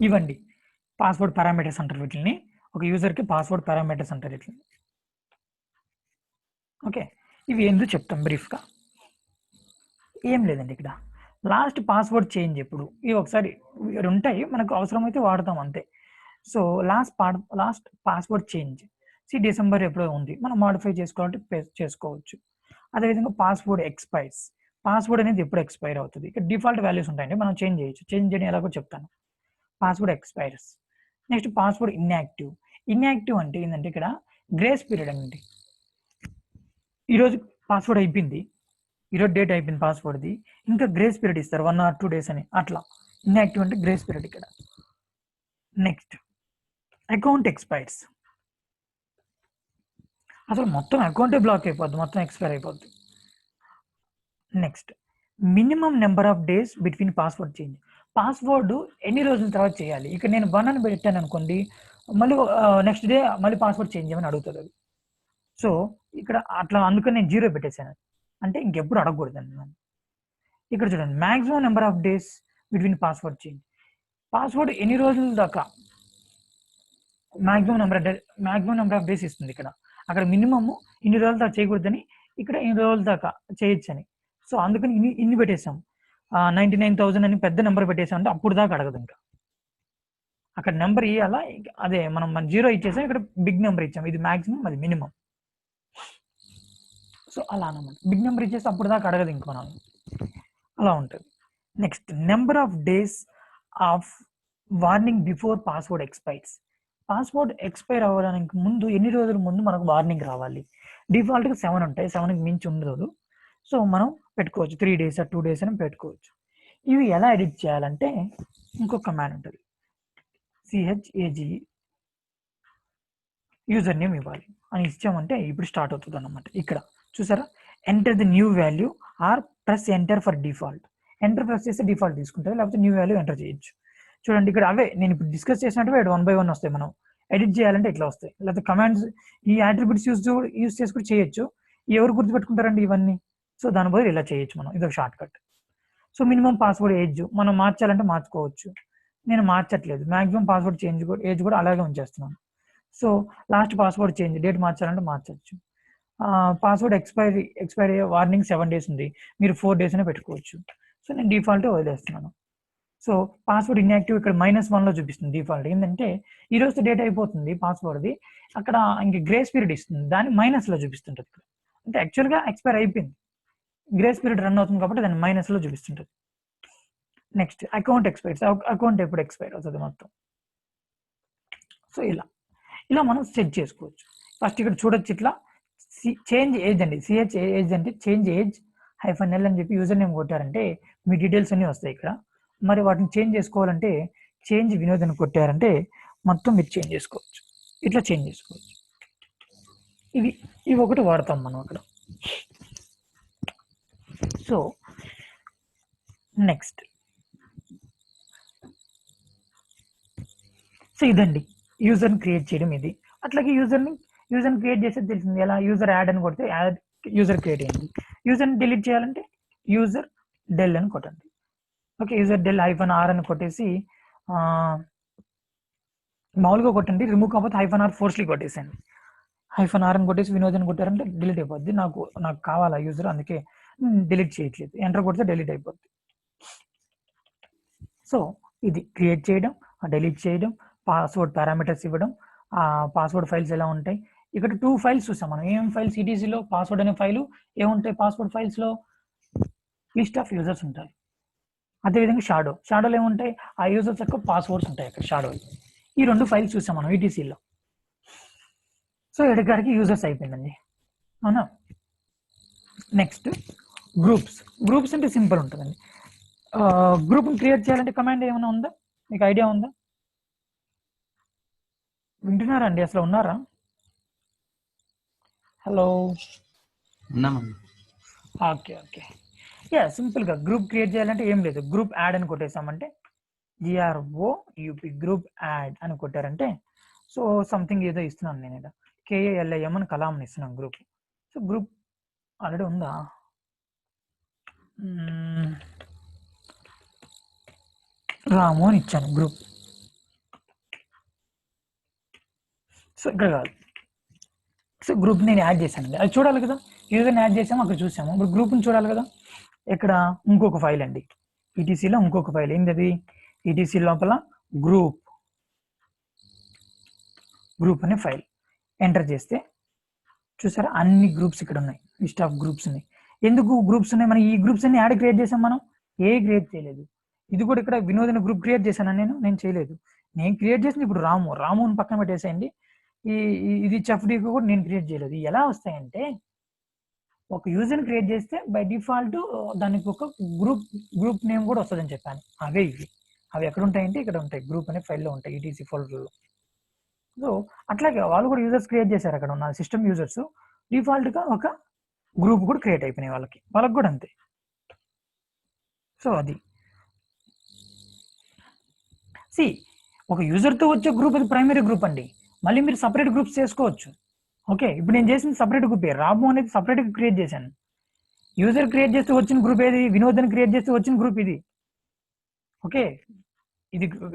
ఇవ్వండి పాస్వర్డ్ పారామీటర్స్ అంటారు వీటిని. ఒక యూజర్కి పాస్వర్డ్ పారామీటర్స్ అంటారు వీటిని. ఓకే, ఇవి ఎందుకు చెప్తాం బ్రీఫ్గా. ఏం లేదండి, ఇక్కడ లాస్ట్ పాస్వర్డ్ చేంజ్ ఎప్పుడు, ఇవి ఒకసారి ఉంటాయి, మనకు అవసరమైతే వాడతాం అంతే. So last password change December ఎప్పుడో ఉంది, మనం మాడిఫై చేసుకోవాలంటే చేసుకోవచ్చు. అదేవిధంగా పాస్వర్డ్ ఎక్స్పైర్స్, పాస్వర్డ్ అనేది ఎప్పుడు ఎక్స్పైర్ అవుతుంది. ఇక్కడ డిఫాల్ట్ వాల్యూస్ ఉంటాయండి, మనం చేంజ్ చేయొచ్చు. చేంజ్ చేయడం ఎలాగో చెప్తాను. Password expires. Next password inactive. Inactive అంటే ఏంటంటే ఇక్కడ గ్రేస్ పీరియడ్ అండి. ఈరోజు పాస్వర్డ్ అయిపోయింది, ఈరోజు డేట్ అయిపోయింది పాస్వర్డ్ది, ఇంకా గ్రేస్ పీరియడ్ ఇస్తారు 1 or 2 days అని, అట్లా. ఇన్యాక్టివ్ అంటే గ్రేస్ పీరియడ్ ఇక్కడ. నెక్స్ట్ అకౌంట్ ఎక్స్పైర్స్, అసలు మొత్తం అకౌంటే బ్లాక్ అయిపోద్ది, మొత్తం ఎక్స్పైర్ అయిపోద్ది. Next minimum number of days between password change. Password ఎన్ని రోజుల తర్వాత చేయాలి. ఇక్కడ నేను 1 అని పెట్టాను అనుకోండి, మళ్ళీ నెక్స్ట్ డే మళ్ళీ పాస్వర్డ్ చేంజ్ చేయమని అడుగుతుంది అది. సో ఇక్కడ అట్లా అందుకని నేను 0 పెట్టేశాను, అంటే ఇంకెప్పుడు అడగకూడదండి మనం. ఇక్కడ చూడండి maximum number of days between password change. Password ఎన్ని రోజుల దాకా, మ్యాక్సిమం నెంబర్ ఆఫ్ డేస్ ఇస్తుంది ఇక్కడ. అక్కడ మినిమమ్ ఇన్ని రోజుల దాకా చేయకూడదని, ఇక్కడ ఇన్ని రోజుల దాకా చేయొచ్చని. సో అందుకని ఇన్ని పెట్టేసాం. 99,000 అని పెద్ద నెంబర్ పెట్టేసాం అంటే అప్పుడు దాకా అడగదు. ఇంకా అక్కడ నెంబర్ ఇవ్వాలా, అదే మనం 0 ఇచ్చేసాం, ఇక్కడ బిగ్ నెంబర్ ఇచ్చాం, ఇది మ్యాక్సిమం అది మినిమం. సో అలా అన్నమాట, బిగ్ నెంబర్ ఇచ్చేసి అప్పుడు దాకా అడగదు ఇంకో నాలుగు, అలా ఉంటుంది. Next number of days of warning before password expires. Password expire అవ్వడానికి ముందు ఎన్ని రోజుల ముందు మనకు వార్నింగ్ రావాలి. డిఫాల్ట్గా 7 ఉంటాయి, 7కి మించి ఉండదు. సో మనం పెట్టుకోవచ్చు 3 days 2 days అని పెట్టుకోవచ్చు. ఇవి ఎలా ఎడిట్ చేయాలంటే ఇంకొక కమాండ్ ఉంటుంది, CHAGE యూజర్ నేమ్ ఇవ్వాలి అని ఇచ్చామంటే ఇప్పుడు స్టార్ట్ అవుతుంది అన్నమాట. ఇక్కడ చూసారా, enter the new value are press enter for default. Enter press చేస్తే డిఫాల్ట్ తీసుకుంటుంది, లేకపోతే న్యూ వాల్యూ ఎంటర్ చేయొచ్చు. చూడండి ఇక్కడ అవే నేను ఇప్పుడు డిస్కస్ చేసినట్టు 1 by 1 వస్తాయి. మనం ఎడిట్ చేయాలంటే ఇట్లా వస్తాయి, లేకపోతే కమాండ్స్ ఈ అట్రిబ్యూట్స్ యూజ్ చేసి కూడా చేయొచ్చు. ఎవరు గుర్తుపెట్టుకుంటారండి ఇవన్నీ? సో దాని బదులు ఇలా చేయొచ్చు మనం, ఇదొక short cut. So minimum password age మనం మార్చాలంటే మార్చుకోవచ్చు, నేను మార్చట్లేదు. మ్యాక్సిమం పాస్వర్డ్ చేంజ్ కూడా ఏజ్ కూడా అలాగే ఉంచేస్తున్నాను. So last password change date మార్చాలంటే మార్చచ్చు. పాస్వర్డ్ ఎక్స్పైరీ వార్నింగ్ 7 days ఉంది, మీరు 4 days అనే పెట్టుకోవచ్చు. సో నేను డిఫాల్ట్ వదిలేస్తున్నాను. సో పాస్వర్డ్ ఇన్యాక్టివ్ ఇక్కడ -1లో చూపిస్తుంది డిఫాల్ట్. ఏంటంటే ఈ రోజు డేట్ అయిపోతుంది పాస్వర్డ్ది, అక్కడ ఇంక గ్రేస్ పీరియడ్ ఇస్తుంది, దాన్ని మైనస్లో చూపిస్తుంటుంది ఇక్కడ. అంటే యాక్చువల్గా ఎక్స్పైర్ అయిపోయింది, గ్రేస్ పీరియడ్ రన్ అవుతుంది కాబట్టి దాన్ని మైనస్లో చూపిస్తుంటుంది. నెక్స్ట్ అకౌంట్ ఎక్స్పైర్స్, అకౌంట్ ఎప్పుడు ఎక్స్పైర్ అవుతుంది మొత్తం. సో ఇలా మనం సెట్ చేసుకోవచ్చు. ఫస్ట్ ఇక్కడ చూడొచ్చు, ఇట్లా చేంజ్ ఏజ్ అండి, CHAGE అంటే చేంజ్ ఏజ్ -L అని చెప్పి యూజర్ నేమ్ కొట్టారంటే మీ డీటెయిల్స్ అన్నీ వస్తాయి ఇక్కడ. మరి వాటిని చేంజ్ చేసుకోవాలంటే చేంజ్ వినోద్ అని కొట్టారంటే మొత్తం మీరు చేంజ్ చేసుకోవచ్చు, ఇట్లా చేంజ్ చేసుకోవచ్చు. ఇవి ఒకటి వాడతాం మనం అక్కడ. సో నెక్స్ట్ ఇదండి యూజర్ని క్రియేట్ చేయడం. ఇది అట్లాగే యూజర్ని క్రియేట్ చేసేది తెలిసింది ఎలా, యూజర్ యాడ్ అని కొడితే యాడ్ యూజర్ క్రియేట్ అయ్యింది. యూజర్ని డిలీట్ చేయాలంటే యూజర్ డెల్ అని కొట్టండి. ఓకే, యూజర్ డెల్ -R అని కొట్టేసి మామూలుగా కొట్టండి, రిమూవ్ కాకపోతే -R ఫోర్స్లీ కొట్టేసండి. -r అని కొట్టేసి వినోద్ అని కొట్టారంటే డిలీట్ అయిపోద్ది. నాకు కావాలా యూజర్, అందుకే డిలీట్ చేయట్లేదు. ఎంటర్ కొడితే డిలీట్ అయిపోద్ది. సో ఇది క్రియేట్ చేయడం, డిలీట్ చేయడం, పాస్వర్డ్ పారామీటర్స్ ఇవ్వడం. ఆ పాస్వర్డ్ ఫైల్స్ ఎలా ఉంటాయి, ఇక్కడ 2 ఫైల్స్ చూసాం మనం. ఏం ఫైల్స్ ఈటీసీలో పాస్వర్డ్ అనే ఫైలు ఏముంటాయి, పాస్వర్డ్ ఫైల్స్లో లిస్ట్ ఆఫ్ యూజర్స్ ఉంటాయి. అదేవిధంగా షాడోలో ఏముంటాయి, ఆ యూజర్స్ యొక్క పాస్వర్డ్స్ ఉంటాయి అక్కడ షాడో. ఈ 2 ఫైల్స్ చూసాం మనం ఈటీసీలో. సో ఎడగారికి యూజర్స్ అయిపోయిందండి, అవునా. నెక్స్ట్ గ్రూప్స్ అంటే సింపుల్ ఉంటుందండి. గ్రూప్ని క్రియేట్ చేయాలంటే కమాండ్ ఏమైనా ఉందా, మీకు ఐడియా ఉందా? వింటున్నారా అండి, అసలు ఉన్నారా? Hello, okay okay. యా, సింపుల్గా గ్రూప్ క్రియేట్ చేయాలంటే ఏం లేదు, గ్రూప్ యాడ్ అని కొట్టేసామంటే GROUP గ్రూప్ యాడ్ అని కొట్టారంటే, సో సంథింగ్ ఏదో ఇస్తున్నాను నేను ఇక్కడ, KALIM అని కలాంని ఇస్తున్నాను గ్రూప్. సో గ్రూప్ ఆల్రెడీ ఉందా, రాము అని ఇచ్చాను గ్రూప్. సో ఇక్కడ కాదు, సో గ్రూప్ నేను యాడ్ చేశాను, అది చూడాలి కదా, యూజర్ని యాడ్ చేసాము అక్కడ చూసాము. ఇప్పుడు గ్రూప్ని చూడాలి కదా, ఇక్కడ ఇంకొక ఫైల్ అండి ఈటీసీలో, ఇంకొక ఫైల్ ఏంటది, ఈటీసీ లోపల గ్రూప్ అనే ఫైల్ ఎంటర్ చేస్తే చూసారా అన్ని గ్రూప్స్ ఇక్కడ ఉన్నాయి, లిస్ట్ ఆఫ్ గ్రూప్స్ ఉన్నాయి. ఎందుకు గ్రూప్స్ ఉన్నాయి, మనం ఈ గ్రూప్స్ అన్ని యాడ్ క్రియేట్ చేసాం, మనం క్రియేట్ చేయలేదు. ఇది కూడా ఇక్కడ వినోద్ అనే గ్రూప్ క్రియేట్ చేశాను నేను చేయలేదు. నేను క్రియేట్ చేసింది ఇప్పుడు రాముని పక్కన పెట్టేసేయండి. ఇది చెఫ్డీ కూడా నేను క్రియేట్ చేయలేదు. ఎలా వస్తాయంటే, ఒక యూజర్ని క్రియేట్ చేస్తే బై డిఫాల్ట్ దానికి ఒక గ్రూప్ నేమ్ కూడా వస్తుందని చెప్పాను. అవే ఇవి, అవి ఎక్కడ ఉంటాయంటే ఇక్కడ ఉంటాయి, గ్రూప్ అనే ఫైల్లో ఉంటాయి ఈటీసీ ఫోల్డర్లో. సో అట్లాగే వాళ్ళు కూడా యూజర్స్ క్రియేట్ చేశారు, అక్కడ ఉన్న సిస్టమ్ యూజర్స్ డిఫాల్ట్గా ఒక గ్రూప్ కూడా క్రియేట్ అయిపోయినాయి వాళ్ళకి కూడా అంతే. సో అది ఒక యూజర్తో వచ్చే గ్రూప్ అది ప్రైమరీ గ్రూప్ అండి. మళ్ళీ మీరు సపరేట్ గ్రూప్స్ చేసుకోవచ్చు. ఓకే, ఇప్పుడు నేను చేసిన సపరేట్ గ్రూప్ రాము అనేది సపరేట్గా క్రియేట్ చేశాను. యూజర్ క్రియేట్ చేస్తే వచ్చిన గ్రూప్ ఏది, వినోద్ అని క్రియేట్ చేస్తే వచ్చిన గ్రూప్ ఇది. ఓకే,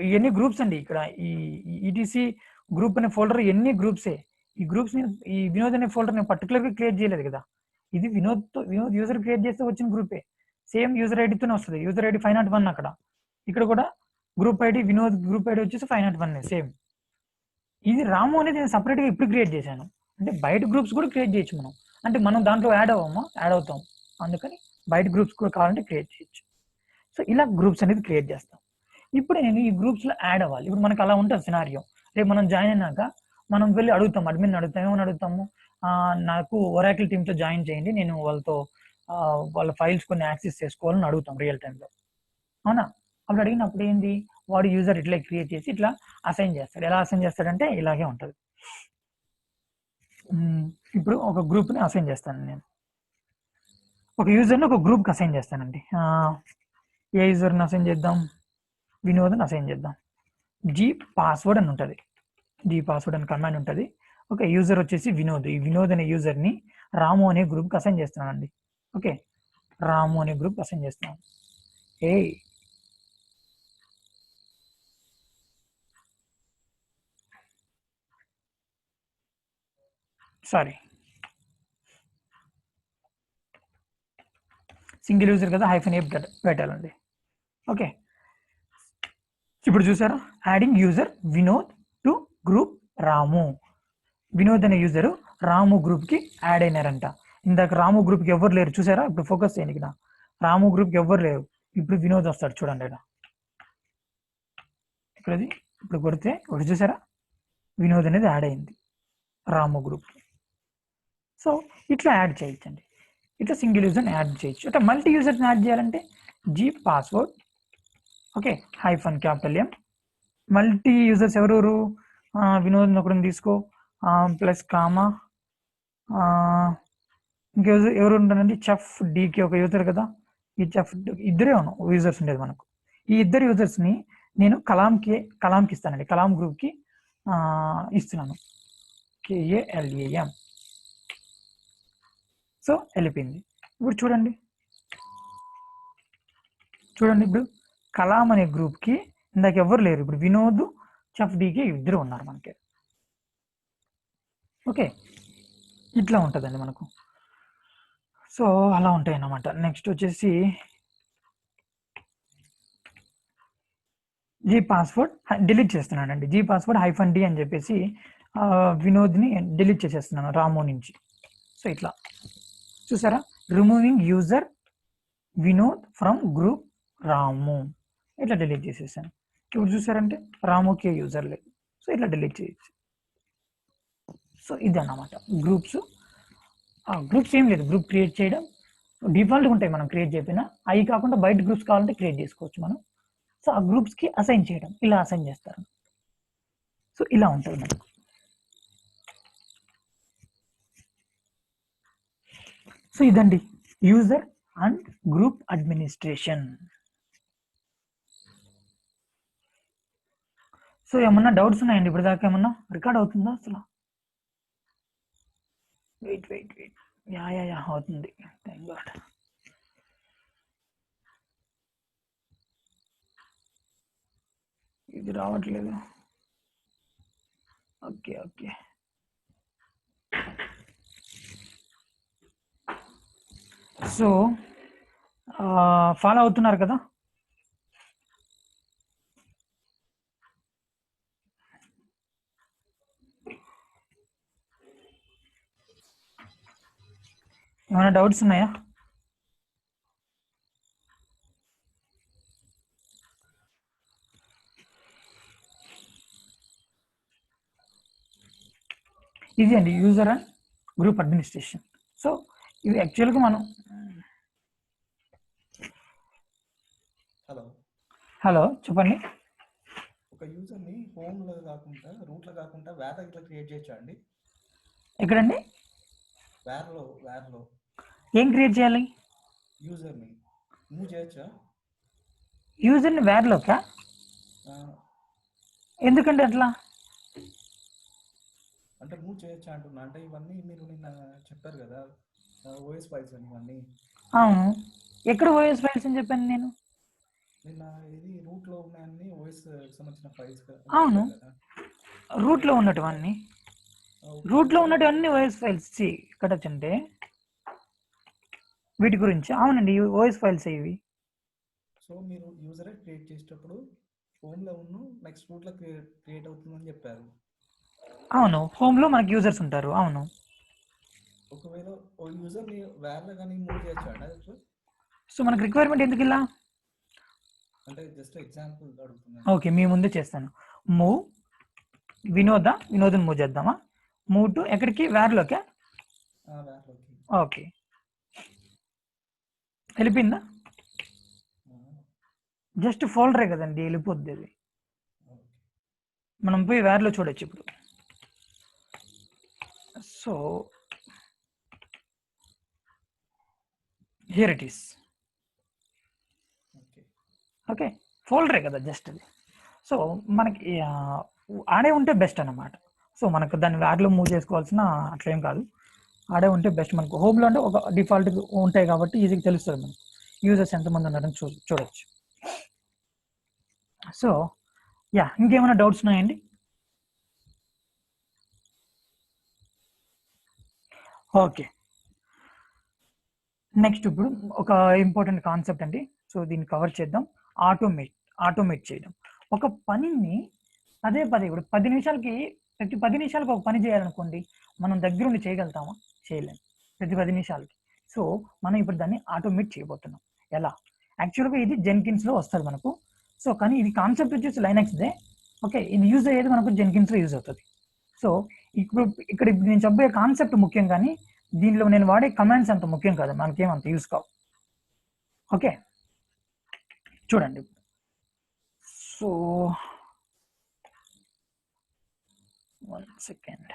ఇవన్నీ గ్రూప్స్ అండి. ఇక్కడ ఈ ఈటీసీ గ్రూప్ అనే ఫోల్డర్ ఎన్ని గ్రూప్సే. ఈ గ్రూప్స్ నేను ఈ వినోద్ అనే ఫోల్డర్ నేను పర్టికులర్గా క్రియేట్ చేయలేదు కదా, ఇది వినోద్ యూజర్ క్రియేట్ చేస్తే వచ్చిన గ్రూపే. సేమ్ యూజర్ ఐడితోనే వస్తుంది, యూజర్ ఐడి 501 అక్కడ. ఇక్కడ కూడా group ID Vinod group ID వచ్చేసి 501 సేమ్. ఇది రాము అనేది నేను సపరేట్గా ఇప్పుడు క్రియేట్ చేశాను. అంటే బయట గ్రూప్స్ కూడా క్రియేట్ చేయొచ్చు అంటే మనం దాంట్లో యాడ్ అవుతాం, అందుకని బయట గ్రూప్స్ కూడా కావాలంటే క్రియేట్ చేయొచ్చు. సో ఇలా గ్రూప్స్ అనేది క్రియేట్ చేస్తాం. ఇప్పుడు నేను ఈ గ్రూప్స్లో యాడ్ అవ్వాలి. ఇప్పుడు మనకు అలా ఉంటుంది సినారియో, రేపు మనం జాయిన్ అయినాక మనం వెళ్ళి అడుగుతాం, అడ్మిన్ అడుగుతాం, ఏమని అడుగుతాము, నాకు ఒరాకిల్ టీమ్తో జాయిన్ చేయండి, నేను వాళ్ళ ఫైల్స్ కొన్ని యాక్సెస్ చేసుకోవాలని అడుగుతాం రియల్ టైంలో, అవునా. అప్పుడు అడిగినప్పుడు ఏంది, వాడు యూజర్ ఇట్లా క్రియేట్ చేసి ఇట్లా అసైన్ చేస్తాడు. ఎలా అసైన్ చేస్తాడంటే ఇలాగే ఉంటుంది. ఇప్పుడు ఒక గ్రూప్ని అసైన్ చేస్తాను నేను, ఒక యూజర్ని ఒక గ్రూప్కి అసైన్ చేస్తానండి. ఏ యూజర్ని అసైన్ చేద్దాం, వినోద్ని అసైన్ చేద్దాం. పాస్వర్డ్ అని ఉంటుంది, పాస్వర్డ్ అని కమాండ్ ఉంటుంది. ఓకే, యూజర్ వచ్చేసి వినోద్. ఈ వినోద్ అనే యూజర్ని రాము అనే గ్రూప్కి అసైన్ చేస్తున్నానండి. ఓకే, రాము అనే గ్రూప్ అసైన్ చేస్తున్నాను. సారీ, సింగిల్ యూజర్ కదా, -a పెట్టాలండి. ఓకే, ఇప్పుడు చూసారా, adding user Vinod to group Ramu. Vinod అనే యూజరు రాము గ్రూప్కి యాడ్ అయినారంట. ఇందాక రాము గ్రూప్కి ఎవరు లేరు చూసారా, ఇప్పుడు ఫోకస్ చేయండి. ఇక్కడ రాము గ్రూప్కి ఎవరు లేరు, ఇప్పుడు వినోద్ వస్తాడు చూడండి. ఇక్కడది ఇప్పుడు కొడితే ఒకటి చూసారా, వినోద్ అనేది యాడ్ అయింది రాము గ్రూప్కి. సో ఇట్లా యాడ్ చేయొచ్చండి, ఇట్లా సింగిల్ యూజర్ని యాడ్ చేయొచ్చు. ఇట్లా మల్టీ యూజర్ని యాడ్ చేయాలంటే password okay -M. Multi users ఎవరెవరు, వినోద్ ఒకరిని తీసుకో, ప్లస్ కామా, ఎవరు ఉంటారండి, చెఫ్ డీకి ఒక యూజర్ కదా. ఈ చెఫ్ ఇద్దరే యూజర్స్ ఉండేది మనకు. ఈ ఇద్దరు యూజర్స్ని నేను కలాంకి ఇస్తానండి, కలాం గ్రూప్కి ఇస్తున్నాను, KALAM. సో వెళ్ళిపోయింది. ఇప్పుడు చూడండి ఇప్పుడు కలాం అనే గ్రూప్కి ఇందాక ఎవరు లేరు, ఇప్పుడు వినోద్ చెఫ్ డీకి ఇద్దరు ఉన్నారు మనకి. ఓకే, ఇట్లా ఉంటుందండి మనకు. సో అలా ఉంటాయి అన్నమాట. నెక్స్ట్ వచ్చేసి జీ పాస్వర్డ్ డిలీట్ చేస్తున్నానండి. జీ పాస్వర్డ్ -d అని చెప్పేసి వినోద్ని డిలీట్ చేసేస్తున్నాను రాము నుంచి. సో ఇట్లా చూసారా, removing user Vinod from group Ramu, ఇట్లా డిలీట్ చేసేసాను. ఇప్పుడు చూసారంటే రాముకే యూజర్ లేదు. సో ఇట్లా డిలీట్ చేయొచ్చు. సో ఇది అన్నమాట గ్రూప్స్. గ్రూప్స్ ఏం లేదు, గ్రూప్ క్రియేట్ చేయడం డిఫాల్ట్గా ఉంటాయి. మనం క్రియేట్ చేయకపోయినా అవి కాకుండా బయట గ్రూప్స్ కావాలంటే క్రియేట్ చేసుకోవచ్చు మనం. సో ఆ గ్రూప్స్కి అసైన్ చేయడం, ఇలా అసైన్ చేస్తారు. సో ఇలా ఉంటుంది మనకు. సో ఇదండి user and group administration. So ఏమన్నా డౌట్స్ ఉన్నాయండి ఇప్పుడు దాకా? ఏమన్నా రికార్డ్ అవుతుందా అసలు? వెయిట్ యా అవుతుంది. Thank God. ఇది రావట్లేదు. ఓకే. సో ఫాలో అవుతున్నారు కదా? ఏమైనా డౌట్స్ ఉన్నాయా? ఇది అండి user and group administration. So ఇవి యాక్చువల్గా మనం హలో చెప్పండి. ఒక యూజర్ని హోమ్లో కాకుండా రూట్లో కాకుండా వేర్ ఇట్లా క్రియేట్ చేయొచ్చా అండి? ఎక్కడండి? వేర్లో ఏం క్రియేట్ చేయాలి? యూజర్ని మూవ్ చేయొచ్చా? యూజర్ని వేర్లోకా? ఎందుకంటే అట్లా అంటే మూవ్ చేయొచ్చా అంటున్నా. అంటే ఇవన్నీ మీరు నిన్న చెప్పారు కదా ఓఎస్ ఫైల్స్ అని, ఇవన్నీ. అవును, ఎక్కడ ఓఎస్ ఫైల్స్ అని చెప్పాను నేను? నిన్న ఇది రూట్లో ఉన్నాయన్నీ ఓఎస్ సంబంధించిన ఫైల్స్. అవును, రూట్లో ఉన్నటువన్నీ ఓఎస్ ఫైల్స్. ఇక్కడ అంటే వీటి గురించి. అవునండి, ఓఎస్ ఫైల్స్ ఇవి. సో మీరు యూజర్ క్రియేట్ చేసేటప్పుడు హోమ్లో ఉన్న నెక్స్ట్ రూట్లో క్రియేట్ అవుతుందని చెప్పారు. అవును, హోమ్లో మనకి యూజర్స్ ఉంటారు. అవును, ఒకవేళ ఓ యూజర్ని వేర్లో కానీ మూవ్ చేయొచ్చా అండి? సో మనకు రిక్వైర్మెంట్ ఎందుకు ఇలా అంటే జస్ట్ ఎగ్జాంపుల్ అడుగుతున్నాను. ఓకే, మీ ముందే చేస్తాను. మూవ్ వినోద్ని మూవ్ చేద్దామా? మూవ్ టు ఎక్కడికి? వేర్లోకే. ఓకే, వెళ్ళిపోయిందా? జస్ట్ ఫోల్డరే కదండి, వెళ్ళిపోద్ది అది. మనం పోయి వేర్లో చూడొచ్చు ఇప్పుడు. So here it is. Okay, ఫోల్డరే కదా జస్ట్ అది. సో మనకి ఆడే ఉంటే బెస్ట్ అన్నమాట. సో మనకు దాన్ని వేర్లో మూవ్ చేసుకోవాల్సిన అట్లేం కాదు, ఆడే ఉంటే బెస్ట్. మనకు హోమ్లో అంటే ఒక డిఫాల్ట్ ఉంటాయి కాబట్టి ఈజీగా తెలుస్తుంది మనకు యూజర్స్ ఎంతమంది ఉన్నారని చూడొచ్చు. సో యా, ఇంకేమైనా డౌట్స్ ఉన్నాయండి? ఓకే, నెక్స్ట్ ఇప్పుడు ఒక ఇంపార్టెంట్ కాన్సెప్ట్ అండి. సో దీన్ని కవర్ చేద్దాం. ఆటోమేట్ చేయడం. ఒక పనిని పదే ఇప్పుడు 10 నిమిషాలకి, ప్రతి 10 నిమిషాలకు ఒక పని చేయాలనుకోండి, మనం దగ్గరుండి చేయగలుగుతామా? చేయలేము ప్రతి 10 నిమిషాలకి. సో మనం ఇప్పుడు దాన్ని ఆటోమేట్ చేయబోతున్నాం. ఎలా? యాక్చువల్గా ఇది జెన్కిన్స్లో వస్తుంది మనకు. సో కానీ ఇది కాన్సెప్ట్ వచ్చేసి లైనక్స్దే. ఓకే, ఇది యూజ్ అయ్యేది మనకు జెన్కిన్స్లో యూజ్ అవుతుంది. సో ఇక్కడ నేను చెప్పే కాన్సెప్ట్ ముఖ్యం, కానీ దీనిలో నేను వాడే కమాండ్స్ అంత ముఖ్యం కాదు, మనకేమంత యూజ్ కావు. ఓకే, చూడండి. So 1 second,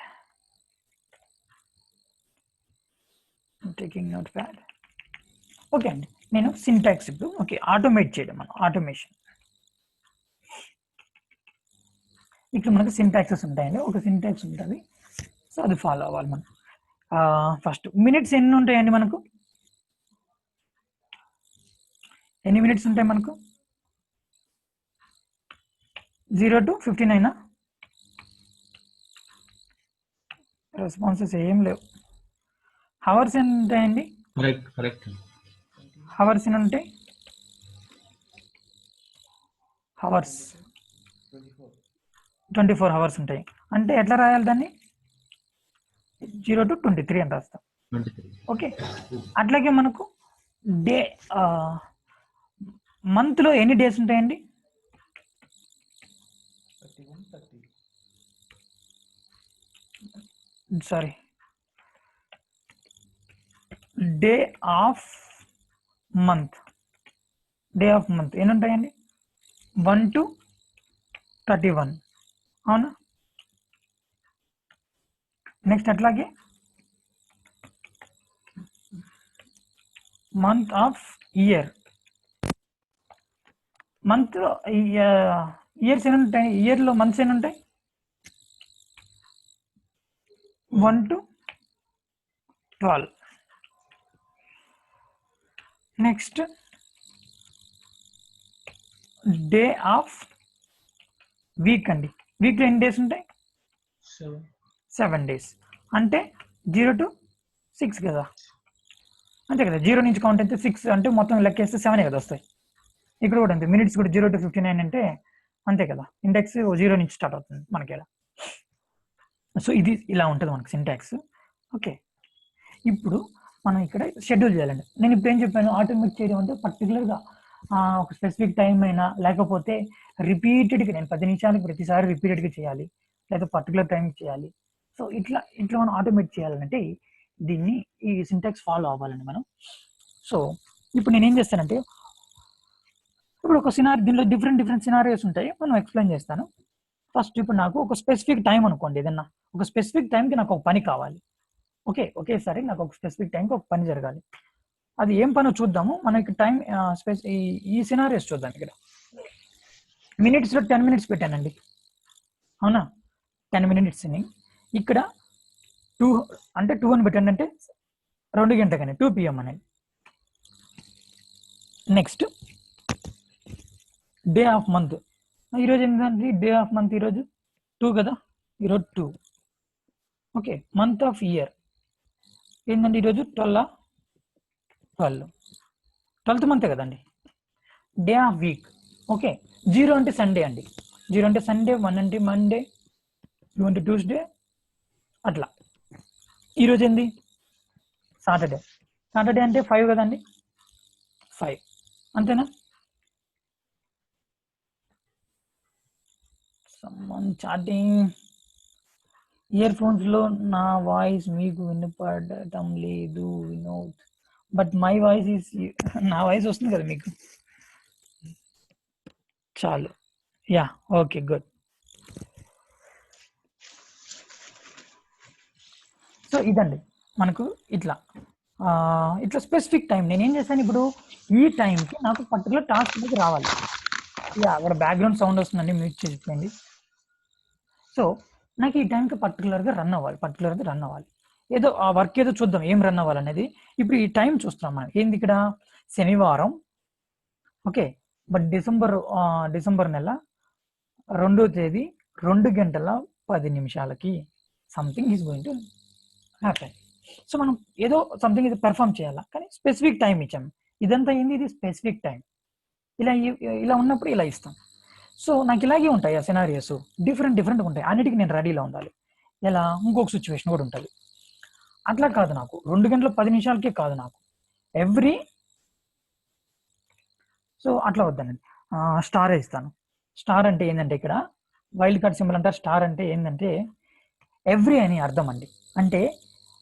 taking note pad. Okay అండి, నేను సింటాక్స్ ఇప్పుడు ఓకే ఆటోమేట్ చేయడం, మనం ఆటోమేషన్. ఇక్కడ మనకు సింటాక్సెస్ ఉంటాయండి. ఒక సింటాక్స్ ఉంటుంది, సో అది ఫాలో అవ్వాలి మనం. ఫస్ట్ మినిట్స్ ఎన్ని ఉంటాయండి మనకు? ఎన్ని మినిట్స్ ఉంటాయి మనకు? 0 to 59. రెస్పాన్సెస్ ఏం లేవు. హవర్స్ ఎన్ని ఉంటాయండి? కరెక్ట్. హవర్స్ ఎన్ని ఉంటాయి? హవర్స్ 24 హవర్స్ ఉంటాయి. అంటే ఎట్లా రాయాలి దాన్ని? 0 to 23 అని రాస్తాం. 23. ఓకే. అట్లాగే మనకు డే మంత్లో ఎన్ని డేస్ ఉంటాయండి? 31, 30. సారీ, డే ఆఫ్ మంత్ ఎన్ని ఉంటాయండి? 1 to 31. అవునా? నెక్స్ట్ అట్లాగే month of year, month years ఎన్ని ఉంటాయి? ఇయర్లో మంత్స్ ఎన్ని ఉంటాయి? 1 to 12. Next day of week అండి. వీక్లో ఎన్ని డేస్ ఉంటాయి? 7 days. అంటే 0 to 6 కదా, అంతే కదా. 0 నుంచి కౌంట్ అయితే 6 అంటే మొత్తం లెక్కేస్తే 7 కదా వస్తాయి. ఇక్కడ కూడా అంతే, మినిట్స్ కూడా 0 to 59 అంటే అంతే కదా. ఇండెక్స్ 0 నుంచి స్టార్ట్ అవుతుంది మనకి ఇలా. సో ఇది ఇలా ఉంటుంది మనకి సింటాక్స్. ఓకే, ఇప్పుడు మనం ఇక్కడ షెడ్యూల్ చేయాలండి. నేను ఇప్పుడు ఏం చెప్పాను, ఆటోమేట్ చేయడం అంటే పర్టికులర్గా ఒక స్పెసిఫిక్ టైం అయినా, లేకపోతే రిపీటెడ్గా నేను 10 నిమిషాలకు ప్రతిసారి రిపీటెడ్గా చేయాలి, లేదా పర్టికులర్ టైంకి చేయాలి. సో ఇట్లా మనం ఆటోమేట్ చేయాలంటే దీన్ని ఈ సింటాక్స్ ఫాలో అవ్వాలండి మనం. సో ఇప్పుడు నేను ఏం చేస్తానంటే, ఇప్పుడు ఒక దీనిలో డిఫరెంట్ సినారియోస్ ఉంటాయి, మనం ఎక్స్ప్లెయిన్ చేస్తాను. ఫస్ట్ ఇప్పుడు నాకు ఒక స్పెసిఫిక్ టైం అనుకోండి, ఏదన్నా ఒక స్పెసిఫిక్ టైంకి నాకు ఒక పని కావాలి. ఒకేసారి నాకు ఒక స్పెసిఫిక్ టైంకి ఒక పని జరగాలి. అది ఏం పనో చూద్దాము. మనకి టైం ఈ సినారియోస్ చూద్దాం. ఇక్కడ మినిట్స్లో 10 minutes పెట్టానండి, అవునా? 10 minutes ని ఇక్కడ 2 అంటే 2 అని పెట్టండి, అంటే 2 గంటలకని 2 PM అనేది. నెక్స్ట్ డే ఆఫ్ మంత్, ఈరోజు ఏంటంటే డే ఆఫ్ మంత్ ఈరోజు 2 కదా, ఈరోజు 2. ఓకే, మంత్ ఆఫ్ ఇయర్ ఏంటంటే ఈరోజు 12th మంతే కదండి. డే ఆఫ్ వీక్, ఓకే, 0 అంటే సండే అండి. 0 అంటే సండే, 1 అంటే మండే, 2 అంటే ట్యూస్డే, అట్లా. ఈరోజు ఏంది? సాటర్డే అంటే 5 కదండి, 5 అంతేనా? Someone chatting. ఇయర్ ఫోన్స్లో నా వాయిస్ మీకు వినపడటం లేదు Vinod, but my voice is, నా వాయిస్ వస్తుంది కదా మీకు. చాలు, యా, ఓకే, గుడ్. సో ఇదండి మనకు ఇట్లా స్పెసిఫిక్ టైం. నేను ఏం చేశాను, ఇప్పుడు ఈ టైంకి నాకు పర్టికులర్ టాస్క్ అనేది రావాలి. యా, అక్కడ బ్యాక్గ్రౌండ్ సౌండ్ వస్తుందండి, మ్యూట్ చేసిపోయింది. సో నాకు ఈ టైంకి పర్టికులర్గా రన్ అవ్వాలి. ఏదో ఆ వర్క్ ఏదో చూద్దాం ఏం రన్ అవ్వాలనేది. ఇప్పుడు ఈ టైం చూస్తున్నాం మనం, ఏంది ఇక్కడ శనివారం, ఓకే, బట్ డిసెంబర్ నెల 2వ తేదీ 2:10 something is going to happen. So మనం ఏదో సంథింగ్ ఇది పెర్ఫామ్ చేయాలా, కానీ స్పెసిఫిక్ టైం ఇచ్చాం. ఇదంతా ఏంది, ఇది స్పెసిఫిక్ టైం. ఇలా ఉన్నప్పుడు ఇలా ఇస్తాం. సో నాకు ఇలాగే ఉంటాయి ఆ సినారియోస్, డిఫరెంట్గా ఉంటాయి. అన్నిటికీ నేను రెడీలో ఉండాలి. ఎలా, ఇంకొక సిచ్యువేషన్ కూడా ఉంటుంది. అట్లా కాదు, నాకు 2:10 కాదు, నాకు ఎవ్రీ, సో అట్లా వద్దానండి. స్టార్ ఇస్తాను. స్టార్ అంటే ఏంటంటే, ఇక్కడ వైల్డ్ కార్డ్ సింబల్ అంటారు. స్టార్ అంటే ఏంటంటే ఎవ్రీ అని అర్థం అండి. అంటే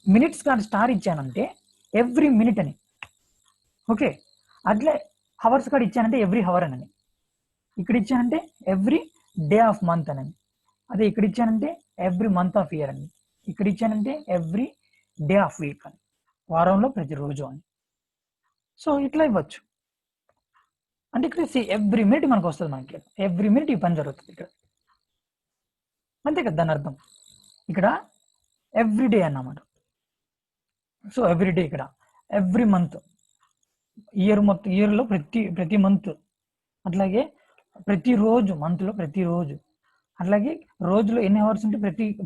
మినిట్స్ కార్డ్ స్టార్ ఇచ్చానంటే ఎవ్రీ మినిట్ అని, ఓకే. అట్లే హవర్స్ కార్డ్ ఇచ్చానంటే ఎవ్రీ హవర్ అని. ఇక్కడ ఇచ్చానంటే ఎవ్రీ డే ఆఫ్ మంత్ అని. అదే ఇక్కడ ఇచ్చానంటే ఎవ్రీ మంత్ ఆఫ్ ఇయర్ అని. ఇక్కడ ఇచ్చానంటే ఎవ్రీ డే ఆఫ్ వీక్ అని, వారంలో ప్రతిరోజు అని. సో ఇట్లా ఇవ్వచ్చు. అంటే ఇక్కడ ఎవ్రీ మినిట్ మనకు వస్తుంది, మనకి ఎవ్రీ మినిట్ ఈ పని జరుగుతుంది ఇక్కడ, అంతే కదా దాని అర్థం. ఇక్కడ ఎవ్రీడే అన్నమాట. సో ఎవ్రీడే, ఇక్కడ ఎవ్రీ మంత్, ఇయర్లో ప్రతి మంత్, అట్లాగే ప్రతిరోజు, మంత్లో ప్రతిరోజు, అట్లాగే రోజులో ఎన్ని అవర్స్ ఉంటే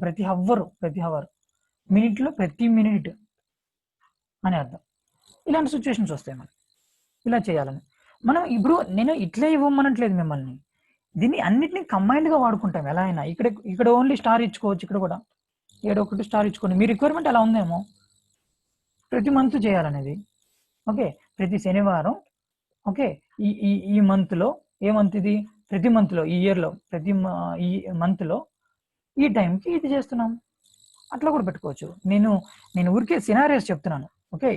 ప్రతి అవర్, మినిట్లో ప్రతి మినిట్, అని అర్థం. ఇలాంటి సిచ్యువేషన్స్ వస్తాయి మనకి ఇలా చేయాలని. మనం ఇప్పుడు నేను ఇట్లే ఇవ్వమనట్లేదు మిమ్మల్ని, దీన్ని అన్నిటినీ కంబైన్డ్గా వాడుకుంటాం ఎలా అయినా. ఇక్కడ ఓన్లీ స్టార్ ఇచ్చుకోవచ్చు, ఇక్కడ కూడా ఏదో ఒకటి స్టార్ ఇచ్చుకోండి. మీ రిక్వైర్మెంట్ ఎలా ఉందేమో ప్రతి మంత్ చేయాలనేది. ఓకే, ప్రతి శనివారం. ఓకే, ఈ ఈ ఈ మంత్లో ఏ మంత్ ఇది, ప్రతి మంత్లో ఈ ఇయర్లో ఈ మంత్లో ఈ టైంకి ఇది చేస్తున్నాం, అట్లా కూడా పెట్టుకోవచ్చు. నేను ఊరికే సినారియోస్ చెప్తున్నాను. ఓకే,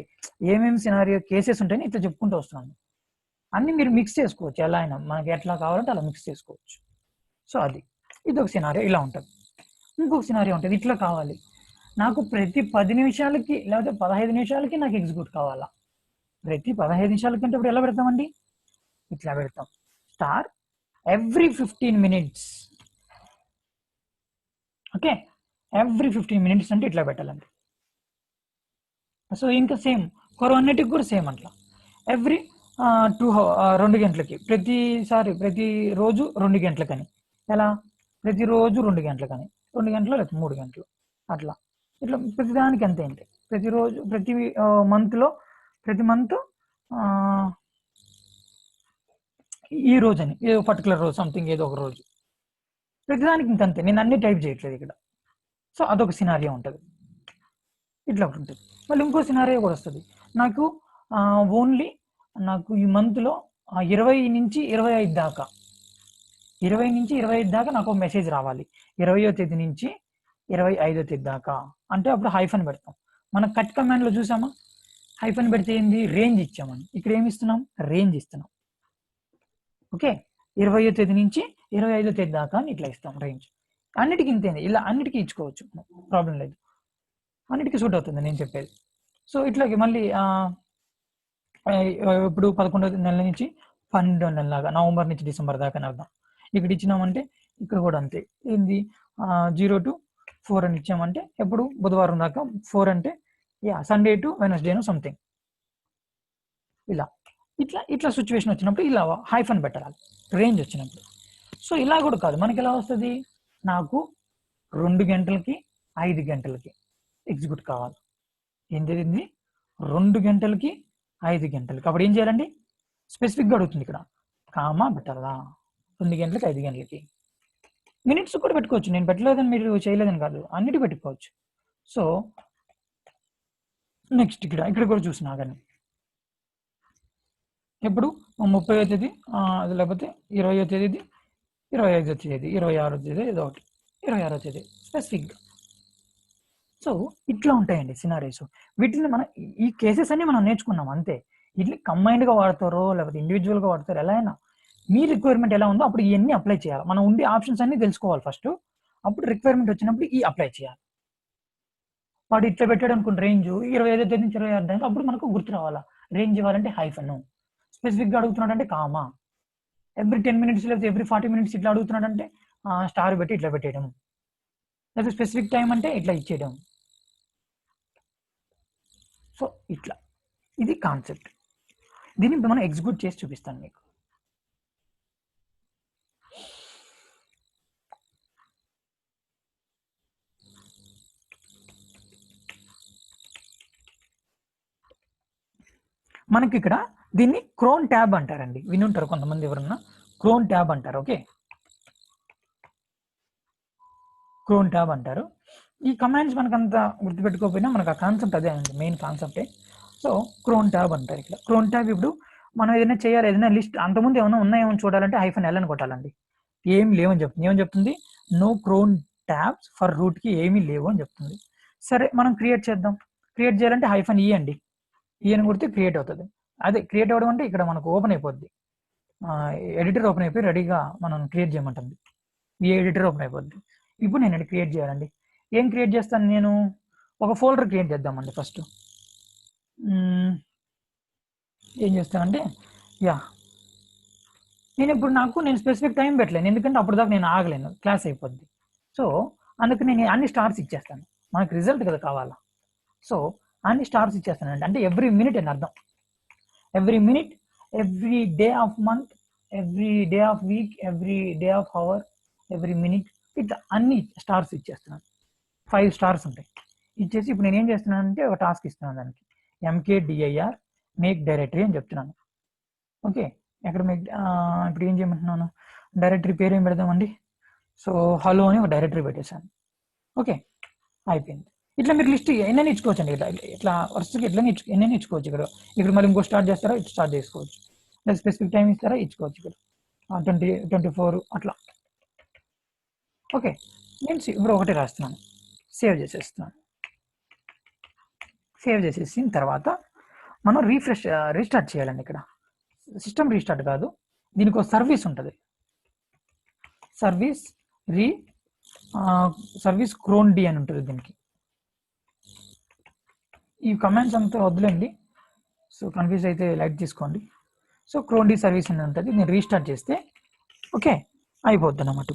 ఏమేమి సినారియో కేసెస్ ఉంటాయని ఇట్లా చెప్పుకుంటూ వస్తున్నాను. అన్ని మీరు మిక్స్ చేసుకోవచ్చు, ఎలా అయినా మనకి ఎట్లా కావాలంటే అలా మిక్స్ చేసుకోవచ్చు. సో ఇది ఒక సినారియో ఇలా ఉంటుంది. ఇంకొక సినారియో ఉంటుంది, ఇట్లా కావాలి నాకు ప్రతి 10 నిమిషాలకి లేకపోతే 15 నిమిషాలకి నాకు ఎగ్జిక్యూట్ కావాలా. ప్రతి 15 నిమిషాలకి అంటే ఇప్పుడు ఎలా పెడతామండి, ఇట్లా పెడతాం star every 15 minutes. Okay, every 15 minutes అంటే ఇట్లా పెట్టాలండి. సో ఇంకా సేమ్ కొరవన్నిటికి కూడా సేమ్ అట్లా ఎవ్రీ 2 గంటలకి, ప్రతిరోజు 2 గంటలకని. ఎలా, ప్రతిరోజు 2 గంటలకని, 2 గంటలు లేకపోతే 3 గంటలు అట్లా ఇట్లా ప్రతిదానికి అంతే ఏంటి. ప్రతిరోజు ప్రతి మంత్ ఈ రోజు అని ఏదో పర్టికులర్ రోజు సంథింగ్ ఏదో ఒక రోజు, ప్రతిదానికి ఇంకంతే. నేను అన్ని టైప్ చేయట్లేదు ఇక్కడ. సో అదొక సినారియో ఉంటుంది, ఇట్లా ఒకటి ఉంటుంది. మళ్ళీ ఇంకో సినారియో కూడా వస్తుంది నాకు, ఓన్లీ నాకు ఈ మంత్లో 20 నుంచి 25 దాకా 20 నుంచి 25 దాకా నాకు ఒక మెసేజ్ రావాలి. 20వ తేదీ నుంచి 25వ తేదీ దాకా అంటే అప్పుడు హైఫన్ పెడతాం. మనం కట్ కమాండ్లో చూసామా, హైఫన్ పెడితే ఏంది, రేంజ్ ఇచ్చామని. ఇక్కడ ఏమి ఇస్తున్నాం, రేంజ్ ఇస్తున్నాం. ఓకే, 20వ తేదీ నుంచి 25వ తేదీ దాకా అని ఇట్లా ఇస్తాం రేంజ్. అన్నిటికీ ఇంతేంది, ఇలా అన్నిటికీ ఇచ్చుకోవచ్చు, ప్రాబ్లం లేదు, అన్నిటికీ సూట్ అవుతుంది నేను చెప్పేది. సో ఇట్లాగే మళ్ళీ ఇప్పుడు 11వ నెల నుంచి 12వ నెల దాకా, నవంబర్ నుంచి డిసెంబర్ దాకా అని అర్థం. ఇక్కడ ఇచ్చినామంటే ఇక్కడ కూడా అంతే, ఏంది 0 to 4 అని ఇచ్చామంటే ఎప్పుడు బుధవారం దాకా, 4 అంటే సండే టు వెనస్డేనో సంథింగ్. ఇట్లా సిచ్యువేషన్ వచ్చినప్పుడు ఇలా హైఫన్ పెట్టాలి రేంజ్ వచ్చినప్పుడు. సో ఇలా కూడా కాదు, మనకి ఎలా వస్తుంది, నాకు 2 గంటలకి 5 గంటలకి ఎగ్జిక్యూట్ కావాలి. ఏం జరిగింది, 2 గంటలకి 5 గంటలకి. అప్పుడు ఏం చేయాలండి, స్పెసిఫిక్గా అడుగుతుంది ఇక్కడ, కామా పెట్టాలా, 2 గంటలకి 5 గంటలకి. మినిట్స్ కూడా పెట్టుకోవచ్చు, నేను పెట్టలేదని మీరు చేయలేదని కాదు, అన్నిటి పెట్టుకోవచ్చు. సో నెక్స్ట్ ఇక్కడ కూడా చూసినా కానీ ఎప్పుడు 30వ తేదీ లేకపోతే 20వ తేదీ, 25వ తేదీ, 26వ తేదీ, ఏదో ఒకటి 26వ తేదీ స్పెసిఫిక్గా. సో ఇట్లా ఉంటాయండి సినారీస్. వీటిని మనం ఈ కేసెస్ అన్ని మనం నేర్చుకున్నాం అంతే. వీటిని కంబైన్డ్గా వాడతారో లేకపోతే ఇండివిజువల్గా వాడతారో ఎలా అయినా, మీ రిక్వైర్మెంట్ ఎలా ఉందో అప్పుడు ఇవన్నీ అప్లై చేయాలి. మనం ఉండే ఆప్షన్స్ అన్ని తెలుసుకోవాలి ఫస్ట్, అప్పుడు రిక్వైర్మెంట్ వచ్చినప్పుడు ఈ అప్లై చేయాలి. వాడు ఇట్లా పెట్టాడు అనుకోండి రేంజ్ 25వ తేదీ నుంచి 26 దాకా, అప్పుడు మనకు గుర్తు రావాలా, రేంజ్ ఇవ్వాలంటే హైఫన్, స్పెసిఫిక్గా అడుగుతున్నాడు అంటే కామా, ఎవ్రీ 10 minutes లేకపోతే ఎవ్రీ 40 minutes ఇట్లా అడుగుతున్నాడు అంటే స్టార్ పెట్టి ఇట్లా పెట్టేయడం, లేకపోతే స్పెసిఫిక్ టైం అంటే ఇట్లా ఇచ్చేయడం. సో ఇది కాన్సెప్ట్. దీన్ని మనం ఎగ్జిక్యూట్ చేసి చూపిస్తాను మీకు. మనకి ఇక్కడ దీన్ని క్రోన్ ట్యాబ్ అంటారండి, వినుంటారు కొంతమంది ఎవరన్నా, క్రోన్ ట్యాబ్ అంటారు. ఓకే, క్రోన్ ట్యాబ్ అంటారు. ఈ కమాండ్స్ మనకంత గుర్తుపెట్టుకోకపోయినా మనకు ఆ కాన్సెప్ట్ అదే అండి, మెయిన్ కాన్సెప్టే. సో క్రోన్ ట్యాబ్ అంటారు ఇక్కడ. క్రోన్ ట్యాబ్ ఇప్పుడు మనం ఏదైనా చేయాలి, ఏదైనా లిస్ట్ అంతకుముందు ఏమైనా ఉన్నాయేమో చూడాలంటే -L అని కొట్టాలండి. ఏం లేవని చెప్తుంది, ఏమని చెప్తుంది, నో క్రోన్ ట్యాబ్స్ ఫర్ రూట్కి ఏమీ లేవు అని చెప్తుంది. సరే మనం క్రియేట్ చేద్దాం. క్రియేట్ చేయాలంటే -E అండి, ఈ అని కొడితే క్రియేట్ అవుతుంది. అదే క్రియేట్ అవ్వడం అంటే ఇక్కడ మనకు ఓపెన్ అయిపోద్ది, ఎడిటర్ ఓపెన్ అయిపోయి రెడీగా మనం క్రియేట్ చేయమంటుంది. ఈ ఎడిటర్ ఓపెన్ అయిపోద్ది. ఇప్పుడు నేను ఇది క్రియేట్ చేయాలండి. ఏం క్రియేట్ చేస్తాను, నేను ఒక ఫోల్డర్ క్రియేట్ చేద్దామండి. ఫస్ట్ ఏం చేస్తానంటే నేను స్పెసిఫిక్ టైం పెట్టలేను, ఎందుకంటే అప్పుడు దాకా నేను ఆగలేను, క్లాస్ అయిపోద్ది. సో అందుకు నేను అన్ని స్టార్స్ ఇచ్చేస్తాను, మనకు రిజల్ట్ కదా కావాలా. సో అన్ని స్టార్స్ ఇచ్చేస్తానండి, అంటే ఎవ్రీ మినిట్ అని అర్థం. Every minute, every day of month, every day of week, every day of our, every minute, ఇట్లా అన్ని స్టార్స్ ఇచ్చేస్తున్నాను. 5 స్టార్స్ ఉంటాయి. ఇచ్చేసి ఇప్పుడు నేను ఏం చేస్తున్నానంటే ఒక టాస్క్ ఇస్తున్నాను దానికి. MKDIR మేక్ డైరెక్టరీ అని చెప్తున్నాను. ఓకే, ఎక్కడ ఇప్పుడు ఏం చేయమంటున్నాను, డైరెక్టరీ పేరు ఏం పెడదామండి. సో హలో అని ఒక డైరెక్టరీ పెట్టేశాను. ఓకే, అయిపోయింది. ఇట్లా మీరు లిస్ట్ ఎన్నైనా ఇచ్చుకోవచ్చు అండి. ఇట్లా వరుసగా ఎన్నైనా ఇచ్చుకోవచ్చు. ఇక్కడ మళ్ళీ ఇంకో స్టార్ట్ చేస్తారా, ఇటు స్టార్ట్ చేసుకోవచ్చు. లేదా స్పెసిఫిక్ టైం ఇస్తారా, ఇచ్చుకోవచ్చు. ఇక్కడ 20-24 అట్లా. ఓకే, నేను ఇప్పుడు ఒకటి రాస్తున్నాను, సేవ్ చేసేస్తున్నాను. సేవ్ చేసేసిన తర్వాత మనం రీస్టార్ట్ చేయాలండి. ఇక్కడ సిస్టమ్ రీస్టార్ట్ కాదు, దీనికి ఒక సర్వీస్ ఉంటుంది. సర్వీస్ క్రోన్ డి అని ఉంటుంది దీనికి. ఈ కమాండ్స్ అంతా వద్దులేండి, సో కన్ఫ్యూజ్ అయితే లైట్ తీసుకోండి. సో క్రోన్ డి సర్వీస్ అని ఉంటుంది. నేను రీస్టార్ట్ చేస్తే ఓకే అయిపోద్ది అన్నమాట.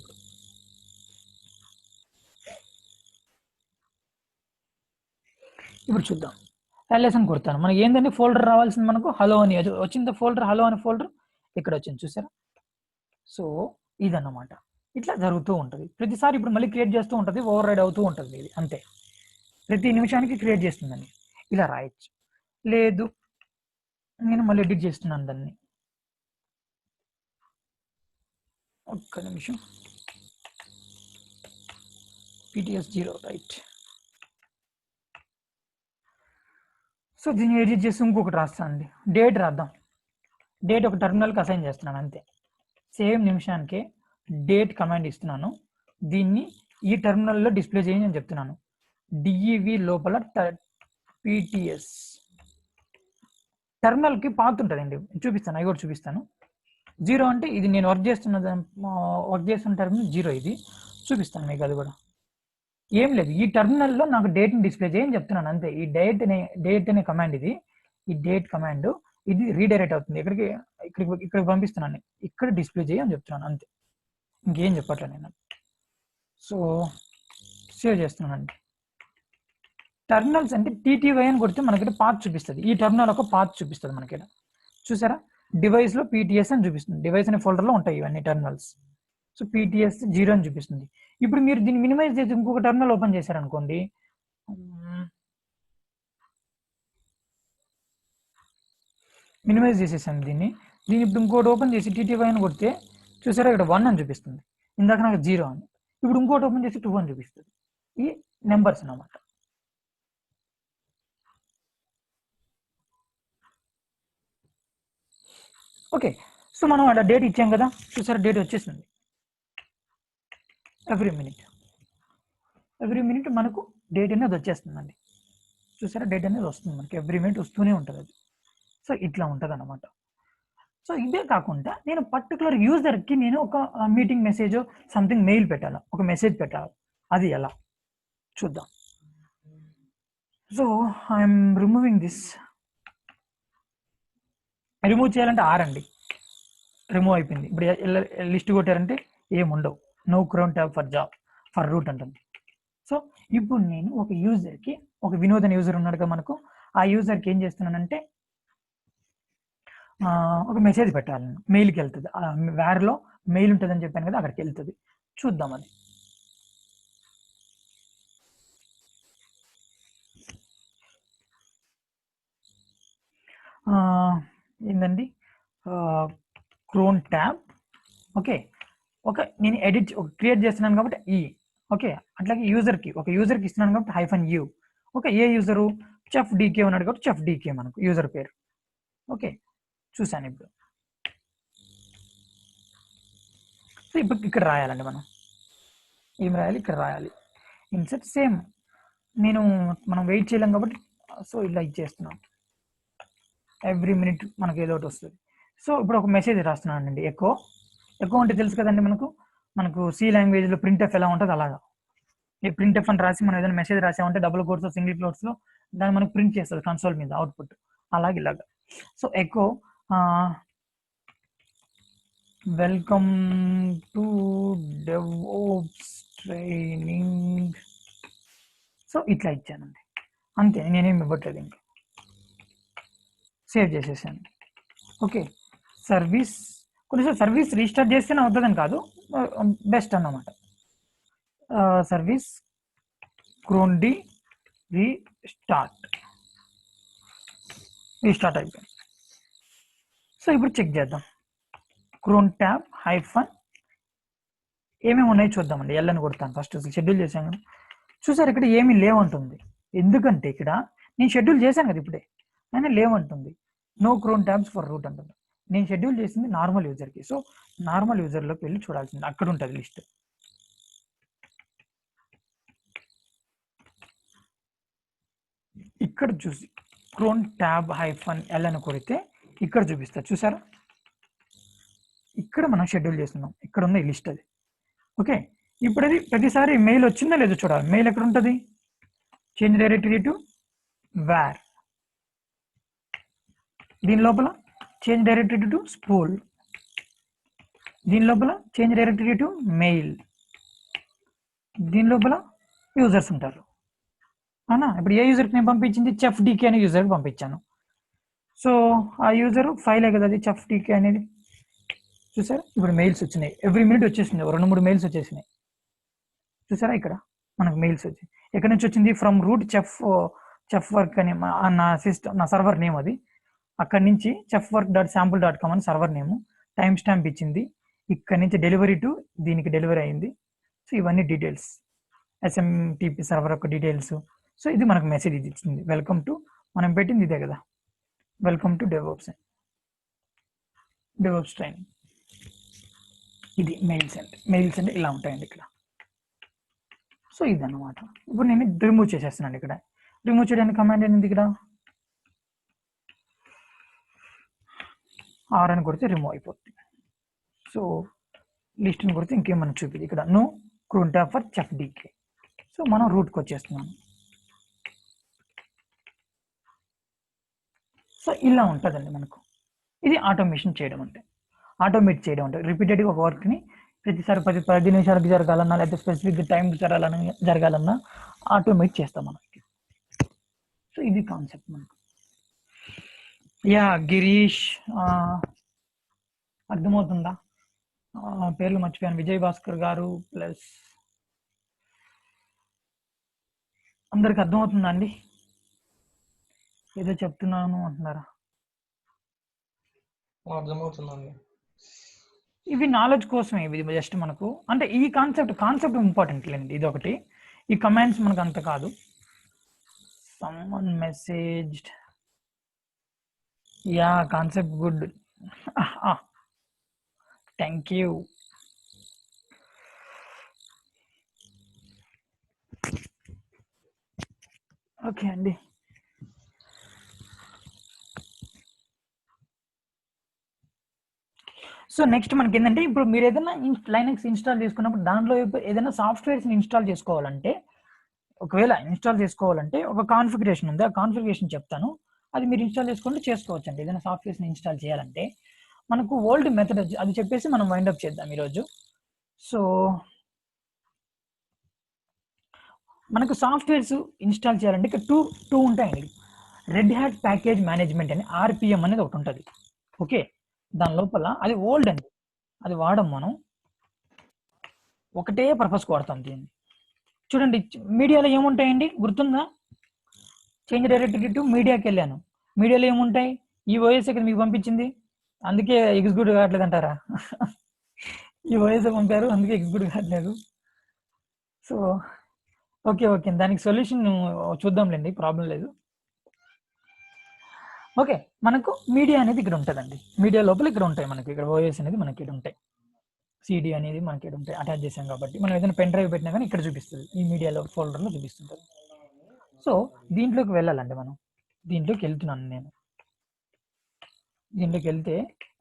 ఇప్పుడు చూద్దాం. ls అని కొడతాను. మనకి ఏంటంటే ఫోల్డర్ రావాల్సింది, మనకు హలో అని వచ్చింది ఫోల్డర్, హలో అని ఫోల్డర్ ఇక్కడ వచ్చింది చూసారా. సో ఇదన్నమాట, ఇట్లా జరుగుతూ ఉంటుంది ప్రతిసారి. ఇప్పుడు మళ్ళీ క్రియేట్ చేస్తూ ఉంటుంది, ఓవర్ రైడ్ అవుతూ ఉంటుంది ఇది, అంతే. ప్రతి నిమిషానికి క్రియేట్ చేస్తుందండి. ఇలా రాయొచ్చు. లేదు నేను మళ్ళీ ఎడిట్ చేస్తున్నాను దాన్ని, ఒక్క నిమిషం. PTS0 right. సో దీన్ని ఎడిట్ చేసి ఇంకొకటి రాస్తానండి, డేట్ రాద్దాం. డేట్ ఒక టెర్మినల్కి అసైన్ చేస్తున్నాను అంతే. సేమ్ నిమిషానికి డేట్ కమాండ్ ఇస్తున్నాను. దీన్ని ఈ టెర్మినల్లో డిస్ప్లే చేయని నేను చెప్తున్నాను. DEV లోపల PTS టెర్మినల్కి పాత్ ఉంటుందండి, చూపిస్తాను. అవి కూడా చూపిస్తాను. 0 అంటే ఇది నేను వర్క్ చేస్తున్న టెర్మినల్ 0, ఇది చూపిస్తాను మీకు. అది కూడా ఏం లేదు, ఈ టెర్మినల్లో నాకు డేట్ని డిస్ప్లే చేయని చెప్తున్నాను అంతే. ఈ డేట్ అనే కమాండ్ ఇది, ఈ డేట్ కమాండ్ ఇది రీడైరెక్ట్ అవుతుంది. ఇక్కడికి పంపిస్తున్నాను, ఇక్కడ డిస్ప్లే చేయి అని చెప్తున్నాను అంతే, ఇంకేం చెప్పట్లే నేను. సో సేవ్ చేస్తున్నానండి. టెర్మినల్స్ అంటే TTY అని కొడితే మనకి పాత్ చూపిస్తుంది. ఈ టెర్మినల్ ఒక పాత్ చూపిస్తుంది మనకి. చూసారా, డివైస్లో PTS అని చూపిస్తుంది. డివైస్ అనే ఫోల్డర్లో ఉంటాయి ఇవన్నీ టెర్మినల్స్. సో PTS0 అని చూపిస్తుంది. ఇప్పుడు మీరు దీన్ని మినిమైజ్ చేసి ఇంకొక టెర్మినల్ ఓపెన్ చేశారనుకోండి, మినిమైజ్ చేసేసాను దీన్ని ఇప్పుడు ఇంకోటి ఓపెన్ చేసి TTY అని కొడితే చూసారా, ఇక్కడ 1 అని చూపిస్తుంది. ఇందాక నాకు 0 అని. ఇప్పుడు ఇంకోటి ఓపెన్ చేసి 2 అని చూపిస్తుంది. ఈ నెంబర్స్ అన్నమాట. ఓకే, సో మనం అలా డేట్ ఇచ్చాం కదా, చూసారా డేట్ వచ్చేసింది. ఎవ్రీ మినిట్ మనకు డేట్ అనేది వచ్చేస్తుందండి. చూసారా, డేట్ అనేది వస్తుంది మనకి, ఎవ్రీ మినిట్ వస్తూనే ఉంటుంది అది. సో ఇట్లా ఉంటుంది అన్నమాట. సో ఇదే కాకుండా నేను పర్టికులర్ యూజర్కి నేను ఒక మీటింగ్ మెసేజ్ సంథింగ్ మెయిల్ పెట్టాలి, ఒక మెసేజ్ పెట్టాలి. అది ఎలా చూద్దాం. So I'm removing this. Remove చేయాలంటే R అండి, రిమూవ్ అయిపోయింది. ఇప్పుడు లిస్ట్ కొట్టారంటే ఏముండవు. No cron tab for root అంటుంది. సో ఇప్పుడు నేను ఒక యూజర్కి, ఒక వినోద్ అనే యూజర్ ఉన్నాడు కదా మనకు, ఆ యూజర్కి ఏం చేస్తున్నానంటే ఒక మెసేజ్ పెట్టాలి. మెయిల్కి వెళ్తుంది, వేర్లో మెయిల్ ఉంటుందని చెప్పాను కదా, అక్కడికి వెళ్తుంది. చూద్దాం అది. ఏంటండి, క్రోన్ ట్యాబ్. ఓకే, నేను క్రియేట్ చేస్తున్నాను కాబట్టి ఓకే, అట్లాగే ఒక యూజర్కి ఇస్తున్నాను కాబట్టి -u. ఓకే, ఏ యూజరు చెఫ్ డీకే ఉన్నాడు కాబట్టి చెఫ్ డీకే మనకు యూజర్ పేరు. ఓకే, చూసాను ఇప్పుడు. సో ఇప్పుడు ఇక్కడ రాయాలండి మనం. ఏం రాయాలి, ఇక్కడ రాయాలి. ఇన్సర్ట్ సేమ్, మనం వెయిట్ చేయలేం కాబట్టి సో ఇలా ఇచ్చేస్తున్నాం. ఎవ్రీ మినిట్ మనకి ఏదో ఒకటి వస్తుంది. సో ఇప్పుడు ఒక మెసేజ్ రాస్తున్నాను అండి, ఎకో అంటే తెలుసు కదండి మనకు C లాంగ్వేజ్లో printf ఎలా ఉంటుంది అలాగా. ఈ printf అని రాసి మనం ఏదైనా మెసేజ్ రాసామంటే డబుల్ కోట్స్ సింగిల్ కోట్స్లో దాన్ని మనకు ప్రింట్ చేస్తుంది కన్సోల్ మీద అవుట్పుట్, అలాగే ఇలాగా. So echo welcome to DevOps training. So ఇట్లా ఇచ్చానండి అంతే, నేనేం ఇవ్వట్లేదు. ఇంకా సేవ్ చేసేసాను. ఓకే, కొన్నిసార్లు సర్వీస్ రీస్టార్ట్ చేస్తేనే అవుతుందని కాదు, బెస్ట్ అన్నమాట. Service cron D restart. Restart అయిపోయింది. సో ఇప్పుడు చెక్ చేద్దాం. క్రోమ్ ట్యాబ్ హైఫన్ ఏమేమి ఉన్నాయో చూద్దామండి. ఎల్ అని కొడతాను ఫస్ట్. షెడ్యూల్ చేశాను కదా, చూసారు ఇక్కడ ఏమీ లేవంటుంది. ఎందుకంటే ఇక్కడ నేను షెడ్యూల్ చేశాను కదా ఇప్పుడే, అయినా లేవంటుంది. No Chrome tabs for root అంటుంది. నేను షెడ్యూల్ చేసింది నార్మల్ యూజర్కి. సో నార్మల్ యూజర్లోకి వెళ్ళి చూడాల్సింది, అక్కడ ఉంటుంది లిస్ట్. ఇక్కడ చూసి క్రోమ్ ట్యాబ్ హైఫన్ ఎల్ అని కొడితే ఇక్కడ చూపిస్తారు, చూసారా? ఇక్కడ మనం షెడ్యూల్ చేస్తున్నాం, ఇక్కడ ఉన్న ఈ లిస్ట్ అది. ఓకే, ఇప్పుడు అది ప్రతిసారి మెయిల్ వచ్చిందా లేదో చూడాలి. మెయిల్ ఎక్కడ ఉంటుంది? చేంజ్ డైరెక్టరీ టు వేర్, దీని లోపల చేంజ్ డైరెక్టరీ టు స్పూల్, దీని లోపల చేంజ్ డైరెక్టరీ టు మెయిల్, దీని లోపల యూజర్స్ ఉంటారు. అవునా? ఇప్పుడు ఏ యూజర్కి నేను పంపించింది? చెఫ్ డీకే అనే యూజర్కి పంపించాను. సో ఆ యూజర్ ఫైలే కదా అది, చెఫ్ డీకే అనేది. చూసారా ఇప్పుడు మెయిల్స్ వచ్చినాయి, ఎవ్రీ మినిట్ వచ్చేసింది, 2-3 మెయిల్స్ వచ్చేసినాయి. చూసారా ఇక్కడ మనకు మెయిల్స్ వచ్చి ఎక్కడి నుంచి వచ్చింది? ఫ్రమ్ రూట్ చెఫ్ వర్క్ అని నా సిస్టమ్, నా సర్వర్ నేమ్ అది. అక్కడి నుంచి chefwork.sample.com అని సర్వర్ నేమ్, టైం స్టాంప్ ఇచ్చింది. ఇక్కడ నుంచి డెలివరీ టు దీనికి డెలివరీ అయింది. సో ఇవన్నీ డీటెయిల్స్, ఎస్ఎంటిపి సర్వర్ యొక్క డీటెయిల్స్. సో ఇది మనకు మెసేజ్ ఇది ఇచ్చింది, వెల్కమ్ టు, మనం పెట్టింది ఇదే కదా, వెల్కమ్ టు డెవోప్స్ ట్రైనింగ్. ఇది మెయిల్స్ అంటే ఇలా ఉంటాయండి ఇక్కడ. సో ఇదన్నమాట. ఇప్పుడు నేను రిమూవ్ చేసేస్తున్నాను. ఇక్కడ రిమూవ్ చేయడానికి కమాండ్ ఏంటి? ఇక్కడ ఆర్ అని కొడితే రిమూవ్ అయిపోతుంది. సో లిస్ట్ని కొడితే ఇంకేమన్నా చూపింది. ఇక్కడ no cron tab for chef DK. So మనం రూట్కి వచ్చేస్తున్నాం. సో ఇలా ఉంటుందండి మనకు. ఇది ఆటోమేషన్ చేయడం అంటే, ఆటోమేట్ చేయడం అంటే రిపీటెడ్గా ఒక వర్క్ని ప్రతిసారి 10 నిమిషాలకు జరగాలన్నా, లేకపోతే స్పెసిఫిక్ టైం జరగాలన్నా ఆటోమేట్ చేస్తాం మనం. సో ఇది కాన్సెప్ట్ మనకు. యా గిరీష్, అర్థమవుతుందా? పేర్లు మర్చిపోయాను. విజయ్ భాస్కర్ గారు ప్లస్ అందరికి అర్థమవుతుందా అండి? ఏదో చెప్తున్నాను అంటున్నారా? అర్థమవుతుందండి. ఇవి నాలెడ్జ్ కోసమే, ఇవి జస్ట్ మనకు అంటే ఈ కాన్సెప్ట్ ఇంపార్టెంట్ లేండి. ఇది ఒకటి, ఈ కమాండ్స్ మనకు అంత కాదు. Someone messaged, yeah concept good, thank you. Okay అండి. సో నెక్స్ట్ మనకి ఏంటంటే, ఇప్పుడు మీరు ఏదైనా లైనక్స్ ఇన్స్టాల్ చేసుకున్నప్పుడు దాంట్లో ఏదైనా సాఫ్ట్వేర్స్ని ఇన్స్టాల్ చేసుకోవాలంటే, ఒకవేళ ఇన్స్టాల్ చేసుకోవాలంటే ఒక కాన్ఫిగరేషన్ ఉంది, ఆ కాన్ఫిగరేషన్ చెప్తాను, అది మీరు ఇన్స్టాల్ చేసుకోవచ్చు అండి. ఏదైనా సాఫ్ట్వేర్స్ని ఇన్స్టాల్ చేయాలంటే మనకు ఓల్డ్ మెథడ్ అది చెప్పేసి మనం వైండప్ చేద్దాం ఈరోజు. సో మనకు సాఫ్ట్వేర్స్ ఇన్స్టాల్ చేయాలంటే ఇక్కడ టూ ఉంటాయండి. రెడ్ హ్యాట్ ప్యాకేజ్ మేనేజ్మెంట్ అని ఆర్పిఎం అనేది ఒకటి ఉంటుంది. ఓకే, దాని లోపల అది ఓల్డ్ అండి, అది వాడం మనం, ఒకటే పర్పస్కి వాడతాం దీన్ని. చూడండి మీడియాలో ఏముంటాయండి గుర్తుందా? చేంజ్ డైరెక్టరీ టు మీడియాకి వెళ్ళాను, మీడియాలో ఏముంటాయి? ఈ ఓఎస్ ఇక్కడ మీకు పంపించింది, అందుకే ఎగ్జిక్యూట్ కావట్లేదు అంటారా? ఈ ఓఎస్ పంపారు అందుకే ఎగ్జిక్యూట్ కావట్లేదు. సో ఓకే, దానికి సొల్యూషన్ చూద్దాంలేండి, ప్రాబ్లం లేదు. ఓకే, మనకు మీడియా అనేది ఇక్కడ ఉంటుందండి. మీడియా లోపల ఇక్కడ ఉంటాయి మనకి, ఇక్కడ ఓఎస్ అనేది మనకి ఇక్కడ ఉంటాయి, సిడి అనేది మనకి ఇక్కడ ఉంటాయి, అటాచ్ చేసాం కాబట్టి. మనం ఏదైనా పెన్ డ్రైవ్ పెట్టినా కానీ ఇక్కడ చూపిస్తుంది, ఈ మీడియాలో ఫోల్డర్లో చూపిస్తుంటుంది. సో దీంట్లోకి వెళ్ళాలండి మనం. దీంట్లోకి వెళ్తున్నాను నేను. దీంట్లోకి వెళ్తే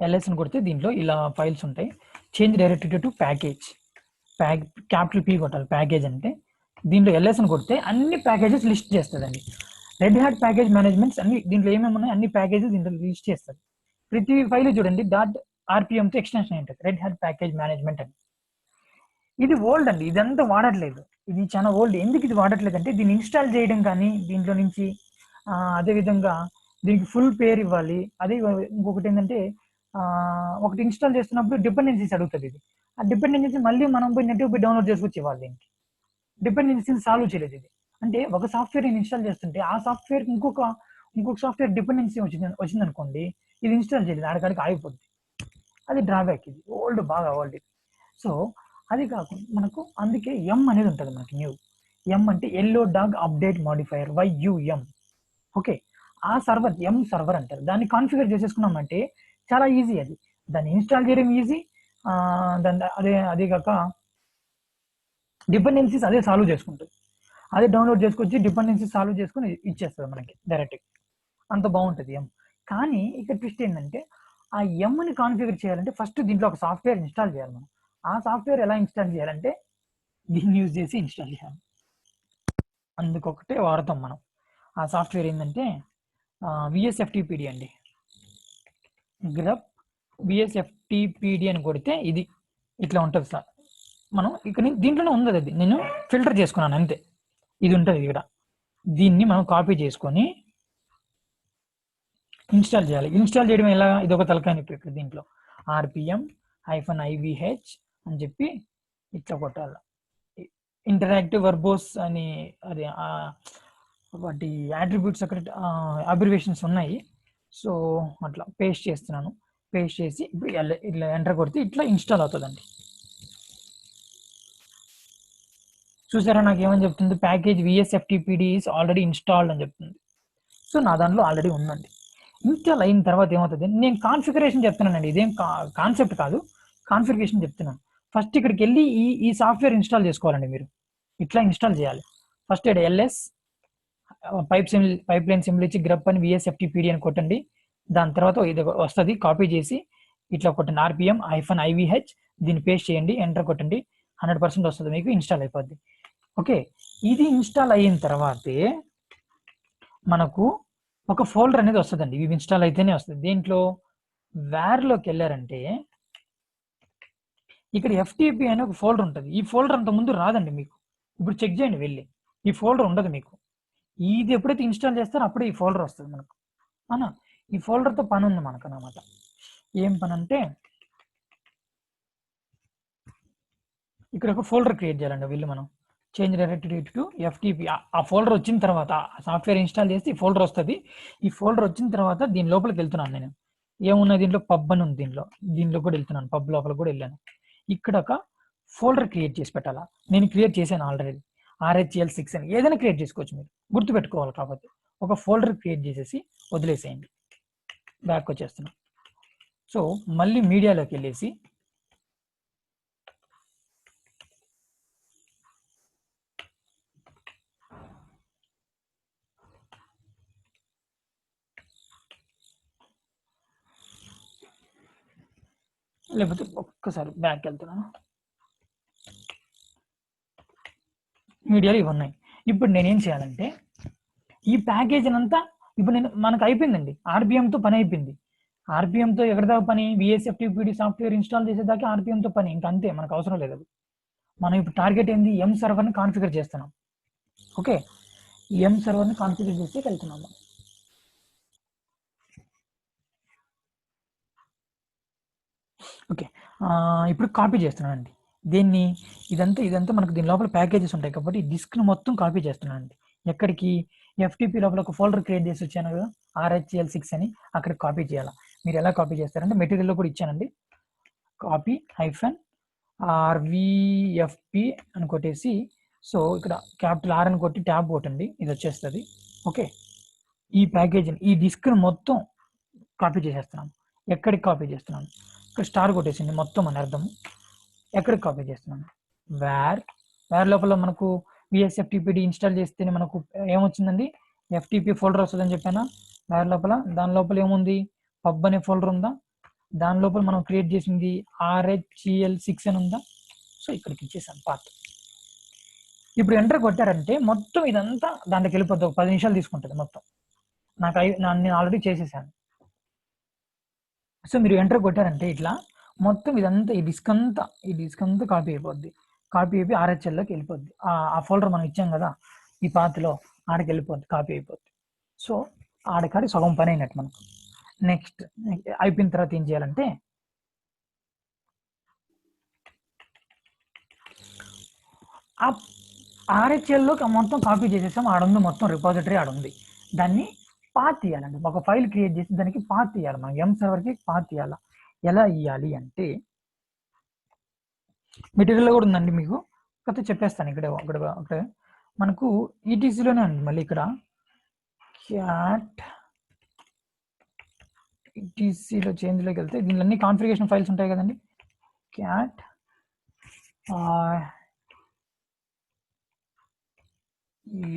ఎల్ఎస్ని కొడితే దీంట్లో ఇలా ఫైల్స్ ఉంటాయి. Change directory to package, capital P కొట్టాలి, ప్యాకేజ్ అంటే. దీంట్లో ఎల్ఎస్ని కొడితే అన్ని ప్యాకేజెస్ లిస్ట్ చేస్తుందండి. రెడ్ హ్యాట్ ప్యాకేజ్ మేనేజ్మెంట్స్ అన్ని దీంట్లో ఏమేమి ఉన్నాయి, అన్ని ప్యాకేజెస్ దీంట్లో లిస్ట్ చేస్తుంది. ప్రతి ఫైల్ చూడండి .rpmతో ఎక్స్టెన్షన్ ఉంటుంది, రెడ్ హ్యాట్ ప్యాకేజ్ మేనేజ్మెంట్ అని. ఇది ఓల్డ్ అండి, ఇదంతా వాడట్లేదు, ఇది చాలా ఓల్డ్. ఎందుకు ఇది వాడట్లేదు అంటే దీన్ని ఇన్స్టాల్ చేయడం కానీ దీంట్లో నుంచి, అదేవిధంగా దీనికి ఫుల్ పేరు ఇవ్వాలి. అదే ఇంకొకటి ఏంటంటే ఒకటి ఇన్స్టాల్ చేస్తున్నప్పుడు డిపెండెన్సీస్ అడుగుతుంది. ఇది ఆ డిపెండెన్సీ మళ్ళీ మనం పోయి నెట్ పోయి డౌన్లోడ్ చేసుకొచ్చి ఇవ్వాలి. దీనికి డిపెండెన్సీని సాల్వ్ చేయలేదు ఇది. అంటే ఒక సాఫ్ట్వేర్ ఇన్స్టాల్ చేస్తుంటే ఆ సాఫ్ట్వేర్ ఇంకొక ఇంకొక సాఫ్ట్వేర్ డిపెండెన్సీ వచ్చింది అనుకోండి, ఇది ఇన్స్టాల్ చేయలేదు, ఆడికాడికి ఆగిపోద్ది. అది డ్రాబ్యాక్, ఇది బాగా ఓల్డ్ ఇది. సో అది కాకుండా మనకు అందుకే ఎం అనేది ఉంటుంది మనకి న్యూ. ఎం అంటే yellow dog update modifier YUM. Okay, ఆ సర్వర్ ఎం సర్వర్ అంటారు. దాన్ని కాన్ఫిగర్ చేసేసుకున్నామంటే చాలా ఈజీ. అది దాన్ని ఇన్స్టాల్ చేయడం ఈజీ. దాన్ని అదే కాక డిపెండెన్సీస్ అదే సాల్వ్ చేసుకుంటుంది. అదే డౌన్లోడ్ చేసుకొచ్చి డిపెండెన్సీస్ సాల్వ్ చేసుకుని ఇచ్చేస్తుంది మనకి డైరెక్ట్గా. అంత బాగుంటుంది ఎం. కానీ ఇక్కడ ట్విస్ట్ ఏంటంటే ఆ ఎంని కాన్ఫిగర్ చేయాలంటే ఫస్ట్ దీంట్లో ఒక సాఫ్ట్వేర్ ఇన్స్టాల్ చేయాలి మనం. ఆ సాఫ్ట్వేర్ ఎలా ఇన్స్టాల్ చేయాలంటే దీన్ని యూజ్ చేసి ఇన్స్టాల్ చేయాలి. అందుకొకటే వాడతాం మనం. ఆ సాఫ్ట్వేర్ ఏంటంటే VSFTPD అండి. గ్రప్ VSFTPD అని కొడితే ఇది ఇట్లా ఉంటుంది సార్. మనం ఇక్కడ దీంట్లోనే ఉంది, అది నేను ఫిల్టర్ చేసుకున్నాను అంతే. ఇది ఉంటుంది ఇక్కడ. దీన్ని మనం కాపీ చేసుకొని ఇన్స్టాల్ చేయాలి. ఇన్స్టాల్ చేయడం ఎలా, ఇది ఒక తలకాయ ఇక్కడ. దీంట్లో RPM-IVH అని చెప్పి ఇట్లా కొట్టాలి. ఇంటరాక్టివ్ వర్బోస్ అని అది వాటి యాట్రిబ్యూట్స్ అక్కడ అబ్రివేషన్స్ ఉన్నాయి. సో అట్లా పేస్ట్ చేస్తున్నాను. పేస్ట్ చేసి ఇప్పుడు ఇట్లా ఎంటర్ కొడితే ఇట్లా ఇన్స్టాల్ అవుతుందండి. చూసారా నాకు ఏమని చెప్తుంది, package VSFTPD is already installed అని చెప్తుంది. సో నా దాంట్లో ఆల్రెడీ ఉందండి. ఇన్స్టాల్ అయిన తర్వాత ఏమవుతుంది, నేను కాన్ఫిగరేషన్ చెప్తున్నానండి. ఇదేం కాన్సెప్ట్ కాదు, కాన్ఫిగరేషన్ చెప్తున్నాను. ఫస్ట్ ఇక్కడికి వెళ్ళి ఈ సాఫ్ట్వేర్ ఇన్స్టాల్ చేసుకోవాలండి. మీరు ఇట్లా ఇన్స్టాల్ చేయాలి. ఫస్ట్ ఇక్కడ LS పైప్ లైన్ సింబల్ ఇచ్చి గ్రప్ అని VSFTPD అని కొట్టండి. దాని తర్వాత ఇది వస్తుంది, కాపీ చేసి ఇట్లా కొట్టండి RPM-IVH. దీన్ని పేస్ట్ చేయండి, ఎంటర్ కొట్టండి. 100% వస్తుంది, మీకు ఇన్స్టాల్ అయిపోద్ది. ఓకే, ఇది ఇన్స్టాల్ అయిన తర్వాతే మనకు ఒక ఫోల్డర్ అనేది వస్తుందండి. ఇవి ఇన్స్టాల్ అయితేనే వస్తుంది. దీంట్లో వేర్లోకి వెళ్ళారంటే ఇక్కడ FTP అనే ఒక ఫోల్డర్ ఉంటుంది. ఈ ఫోల్డర్ అంత ముందు రాదండి మీకు. ఇప్పుడు చెక్ చేయండి వెళ్ళి, ఈ ఫోల్డర్ ఉండదు మీకు. ఇది ఎప్పుడైతే ఇన్స్టాల్ చేస్తారో అప్పుడే ఈ ఫోల్డర్ వస్తుంది మనకు. అవునా, ఈ ఫోల్డర్తో పని ఉంది మనకు అన్నమాట. ఏం పని అంటే ఇక్కడ ఒక ఫోల్డర్ క్రియేట్ చేయాలండి. వీళ్ళు మనం చేంజ్ డైరెక్టరీ టు FTP. ఆ ఫోల్డర్ వచ్చిన తర్వాత సాఫ్ట్వేర్ ఇన్స్టాల్ చేస్తే ఈ ఫోల్డర్ వస్తుంది. ఈ ఫోల్డర్ వచ్చిన తర్వాత దీని లోపలికి వెళ్తున్నాను నేను. ఏమున్నది దీంట్లో, పబ్ అని ఉంది. దీంట్లో కూడా వెళ్తున్నాను, పబ్ లోపల కూడా వెళ్ళాను. ఇక్కడ ఒక ఫోల్డర్ క్రియేట్ చేసి పెట్టాలా. నేను క్రియేట్ చేశాను ఆల్రెడీ, RHEL6 అని. ఏదైనా క్రియేట్ చేసుకోవచ్చు, మీరు గుర్తుపెట్టుకోవాలి. కాబట్టి ఒక ఫోల్డర్ క్రియేట్ చేసేసి వదిలేసేయండి. బ్యాక్ వచ్చేస్తున్నాం. సో మళ్ళీ మీడియాలోకి వెళ్ళేసి లేకపోతే ఒక్కసారి బ్యాక్ వెళ్తున్నాను. మీడియాలో ఇవి ఉన్నాయి. ఇప్పుడు నేనేం చేయాలంటే ఈ ప్యాకేజ్ అంతా ఇప్పుడు మనకు అయిపోయిందండి. RPMతో పని అయిపోయింది. RPMతో ఎక్కడ దాకా పని, VSFTPD సాఫ్ట్వేర్ ఇన్స్టాల్ చేసేదాకా RPMతో పని. ఇంకా అంతే, మనకు అవసరం లేదు. మనం ఇప్పుడు టార్గెట్ ఏంది, M సర్వర్ని కాన్ఫిగర్ చేస్తున్నాం. ఓకే, M సర్వర్ని కాన్ఫిగర్ చేస్తే వెళ్తున్నాము. ఓకే, ఇప్పుడు కాపీ చేస్తున్నానండి దీన్ని. ఇదంతా మనకు దీని లోపల ప్యాకేజెస్ ఉంటాయి కాబట్టి డిస్క్ను మొత్తం కాపీ చేస్తున్నానండి. ఎక్కడికి, FTP లోపల ఒక ఫోల్డర్ క్రియేట్ చేసి వచ్చాను కదా, RHEL6 అని, అక్కడ కాపీ చేయాలి. మీరు ఎలా కాపీ చేస్తారంటే మెటీరియల్లో కూడా ఇచ్చానండి. కాపీ -RVFP అని కొట్టేసి, సో ఇక్కడ క్యాపిటల్ R అని కొట్టి ట్యాబ్ కొట్టండి, ఇది వచ్చేస్తుంది. ఓకే, ఈ ప్యాకేజీని, ఈ డిస్క్ను మొత్తం కాపీ చేసేస్తున్నాను. ఎక్కడికి కాపీ చేస్తున్నాను, ఇక్కడ స్టార్ కొట్టేసింది మొత్తం అని అర్థం. ఎక్కడికి కాపీ చేస్తున్నాను, వేర్ లోపల మనకు VSFTPD ఇన్స్టాల్ చేస్తేనే మనకు ఏమొచ్చిందండి, FTP ఫోల్డర్ వస్తుందని చెప్పాను. వేర్ లోపల, దాని లోపల ఏముంది, పబ్ అనే ఫోల్డర్ ఉందా, దాని లోపల మనం క్రియేట్ చేసింది RHEL6 అని ఉందా. సో ఇక్కడికి ఇచ్చేసాను పార్ట్. ఇప్పుడు ఎంటర్ కొట్టారంటే మొత్తం ఇదంతా దాంట్లోకి వెళ్ళిపోద్ది. ఒక 10 నిమిషాలు తీసుకుంటుంది మొత్తం. నేను ఆల్రెడీ చేసేసాను. సో మీరు ఎంటర్ కొట్టారంటే ఇట్లా మొత్తం ఇదంతా ఈ డిస్క్ అంతా కాపీ అయిపోద్ది. కాపీ అయిపోయి RHELలోకి వెళ్ళిపోద్ది. ఆ ఫోల్డర్ మనం ఇచ్చాం కదా ఈ పాత్లో, ఆడికి వెళ్ళిపోద్ది, కాపీ అయిపోద్ది. సో ఆడికాడి సగం పని అయినట్టు మనకు. నెక్స్ట్ అయిపోయిన తర్వాత ఏం చేయాలంటే ఆ RHELలోకి మొత్తం కాపీ చేసేసాం. ఆడుంది మొత్తం రిపాజిటరీ ఆడుంది. దాన్ని పాత్ ఇవ్వాలండి. ఒక ఫైల్ క్రియేట్ చేసి దానికి పాత్ ఇవ్వాలి. మనం ఎం సర్వర్కి పాత్ ఇవ్వాలి. ఎలా ఇవ్వాలి అంటే మెటీరియల్ కూడా ఉందండి మీకు, కాకపోతే చెప్పేస్తాను ఇక్కడ మనకు ఈటీసీలోనే అండి. మళ్ళీ ఇక్కడ క్యాట్ ఈటీసీలో చేంజ్లోకి వెళ్తే దీనిలో అన్ని కాన్ఫిగరేషన్ ఫైల్స్ ఉంటాయి కదండి. Cat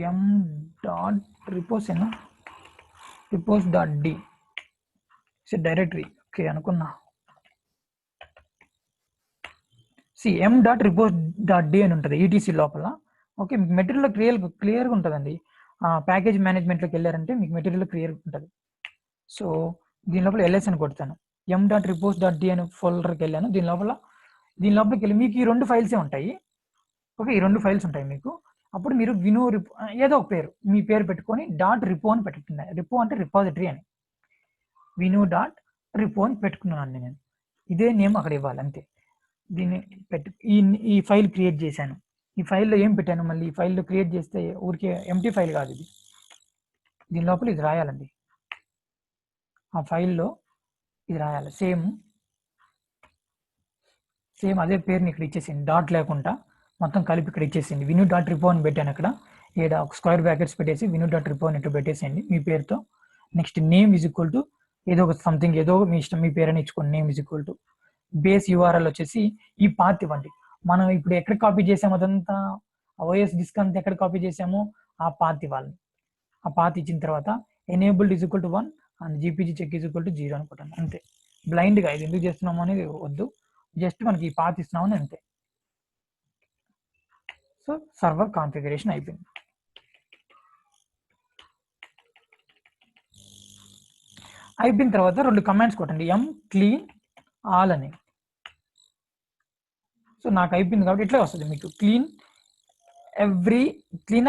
M dot repos dot D directory. Okay అనుకున్నా. M dot repos dot D అని ఉంటుంది ఈటీసీ లోపల. ఓకే, మీకు మెటీరియల్ క్లియర్గా ఉంటుందండి. ప్యాకేజ్ మేనేజ్మెంట్లోకి వెళ్ళారంటే మీకు మెటీరియల్ క్లియర్గా ఉంటుంది. సో దీని లోపల ఎల్ఎస్ అని కొడతాను. ఎం డాట్ రిపోస్ డాట్ డి అనే ఫోల్డర్కి వెళ్ళాను. దీని లోపలికి వెళ్ళి మీకు ఈ 2 ఫైల్సే ఉంటాయి. ఓకే, ఈ 2 ఫైల్స్ ఉంటాయి మీకు. అప్పుడు మీరు వినో ఏదో ఒక పేరు, మీ పేరు పెట్టుకొని డాట్ రిపో అని పెట్టుకున్నాను. రిపో అంటే రిపాజిటరీ అని, వినో డాట్ రిపో అని పెట్టుకున్నాను నేను. ఇదే నేమ్ అక్కడ ఇవ్వాలి అంతే. దీన్ని ఈ ఫైల్ క్రియేట్ చేశాను. ఈ ఫైల్లో ఏం పెట్టాను, మళ్ళీ ఈ ఫైల్లో క్రియేట్ చేస్తే ఊరికే ఎంటీ ఫైల్ కాదు ఇది. దీని లోపల ఇది రాయాలండి. ఆ ఫైల్లో ఇది రాయాలి. సేమ్ అదే పేరుని ఇక్కడ ఇచ్చేసింది, డాట్ లేకుండా మొత్తం కలిపి ఇక్కడ ఇచ్చేసింది. వినూ డాట్ రిపో అని పెట్టాను. అక్కడ ఒక స్క్వేర్ బ్రాకెట్స్ పెట్టేసి వినూ డాట్ రిపో అని ఇట్లా పెట్టేసేయండి మీ పేరుతో. Next name is equal to ఏదో ఒక సంథింగ్, ఏదో మీ ఇష్టం, మీ పేరుని ఇచ్చుకోండి. Name is equal to base URL వచ్చేసి ఈ పాత్ ఇవ్వండి. మనం ఇప్పుడు ఎక్కడ కాపీ చేసామో అదంతా ఓఎస్ డిస్క్ అంతా ఎక్కడ కాపీ చేసామో ఆ పాత్ ఇవ్వాలి. ఆ పాత్ ఇచ్చిన తర్వాత enabled is equal to 1 and GPG check is equal to 0 అనుకుంటాను. అంతే. బ్లైండ్గా ఇది ఎందుకు చేస్తున్నాము అనేది వద్దు, జస్ట్ మనకి ఈ పాత్ ఇస్తున్నామని అంతే. సో సర్వర్ కాన్ఫిగరేషన్ అయిపోయింది. అయిపోయిన తర్వాత 2 కమాండ్స్ కొట్టండి, ఎం క్లీన్ ఆల్ అని. సో నాకు అయిపోయింది కాబట్టి ఇట్లా వస్తుంది మీకు, క్లీన్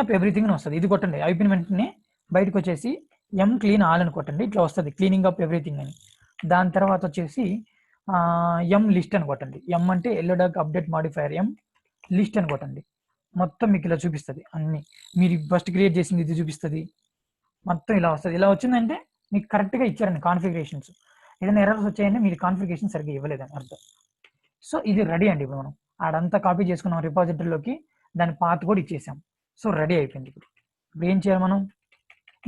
అప్ ఎవ్రీథింగ్ అని వస్తుంది. ఇది కొట్టండి. అయిపోయిన వెంటనే బయటకు వచ్చేసి ఎం క్లీన్ ఆల్ అని కొట్టండి. ఇట్లా వస్తుంది క్లీనింగ్ అప్ ఎవ్రీథింగ్ అని. దాని తర్వాత వచ్చేసి ఎం లిస్ట్ అని కొట్టండి. ఎం అంటే ఎల్లోడాక్ అప్డేట్ మాడిఫైయర్, ఎం లిస్ట్ అని కొట్టండి. మొత్తం మీకు ఇలా చూపిస్తుంది అన్ని. మీరు ఫస్ట్ క్రియేట్ చేసింది ఇది చూపిస్తుంది, మొత్తం ఇలా వస్తుంది. ఇలా వచ్చిందంటే మీకు కరెక్ట్గా ఇచ్చారండి కాన్ఫిగరేషన్స్. ఏదైనా ఎర్రర్స్ వచ్చాయంటే మీరు కాన్ఫిగరేషన్ సరిగ్గా ఇవ్వలేదని అర్థం. సో ఇది రెడీ అండి. ఇప్పుడు మనం ఆడంతా కాపీ చేసుకున్నాం రిపాజిటరీలోకి, దాని పాత్ కూడా ఇచ్చేసాం. సో రెడీ అయిపోయింది. ఇప్పుడు ఏం చేయాలి మనం,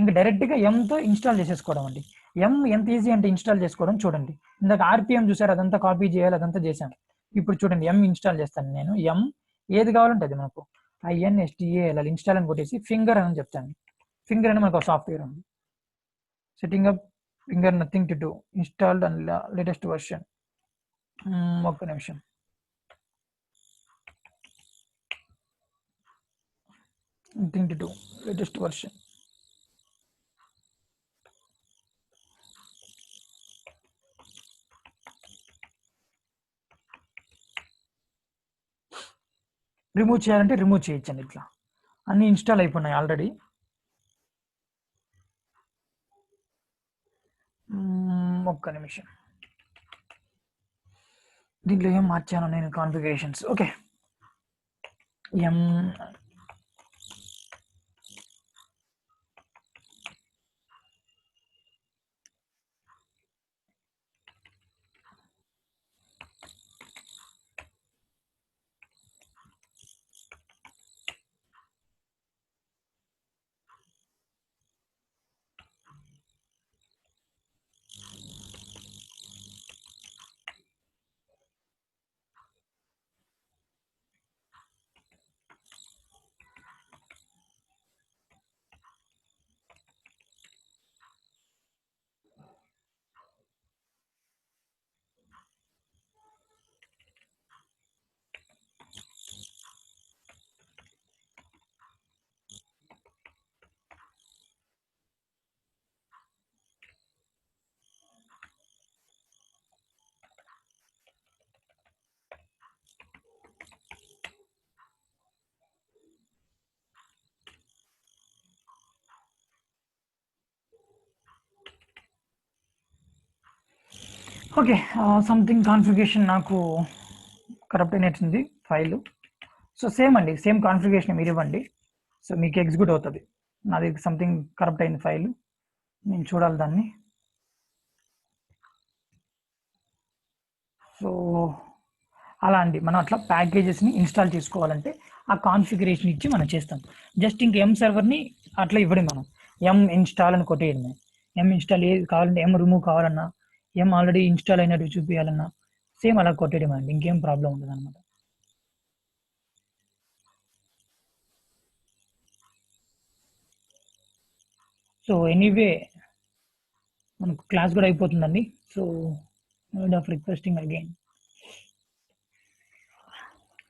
ఇంకా డైరెక్ట్గా ఎంతో ఇన్స్టాల్ చేసేసుకోవడం అండి. ఎం ఎంత ఈజీ అంటే ఇన్స్టాల్ చేసుకోవడం. చూడండి ఇందాక ఆర్పిఎం చూసారు, అదంతా కాపీ చేయాలి, అదంతా చేశాను. ఇప్పుడు చూడండి ఎం ఇన్స్టాల్ చేస్తాను నేను. ఎం ఏది కావాలంటే అది మనకు INSTALL ఇన్స్టాల్ అని కొట్టేసి ఫింగర్ అని చెప్తాను. ఫింగర్ అని మనకు సాఫ్ట్వేర్ ఉంది. Setting up finger, nothing to do, installed and latest version. ఒక్క నిమిషం. Nothing to do, latest version. Remove చేయాలంటే రిమూవ్ చేయొచ్చండి. ఇట్లా అన్ని ఇన్స్టాల్ అయిపోయినాయి ఆల్రెడీ. ఒక్క నిమిషం. దీంట్లో ఏం మార్చాను నేను కాన్ఫిగరేషన్స్. ఓకే, ఎం ఓకే, సంథింగ్ కాన్ఫిగరేషన్ నాకు కరప్ట్ అయినట్టుంది ఫైల్. సో సేమ్ అండి, సేమ్ కాన్ఫిగరేషన్ మీరు ఇవ్వండి. సో మీకు ఎగ్జిక్యూట్ అవుతుంది. నాది సంథింగ్ కరప్ట్ అయిన ఫైల్. నేను చూడాలి దాన్ని. సో అలా అండి, మనం అట్లా ప్యాకేజెస్ని ఇన్స్టాల్ చేసుకోవాలంటే ఆ కాన్ఫిగరేషన్ ఇచ్చి మనం చేస్తాం. జస్ట్ ఇంక ఎం సర్వర్ని అట్లా ఇవ్వడం, మనం ఎం ఇన్స్టాల్ అని కొట్టేయడమే. ఎం ఇన్స్టాల్ ఏది కావాలంటే ఎం రిమూవ్ కావాలన్నా, ఎం ఆల్రెడీ ఇన్స్టాల్ అయినట్టు చూపించాలన్నా సేమ్ అలా కొట్టేయడం అండి, ఇంకేం ప్రాబ్లం ఉండదు అనమాట. సో ఎనీవే మనకు క్లాస్ కూడా అయిపోతుందండి. So node of requesting again.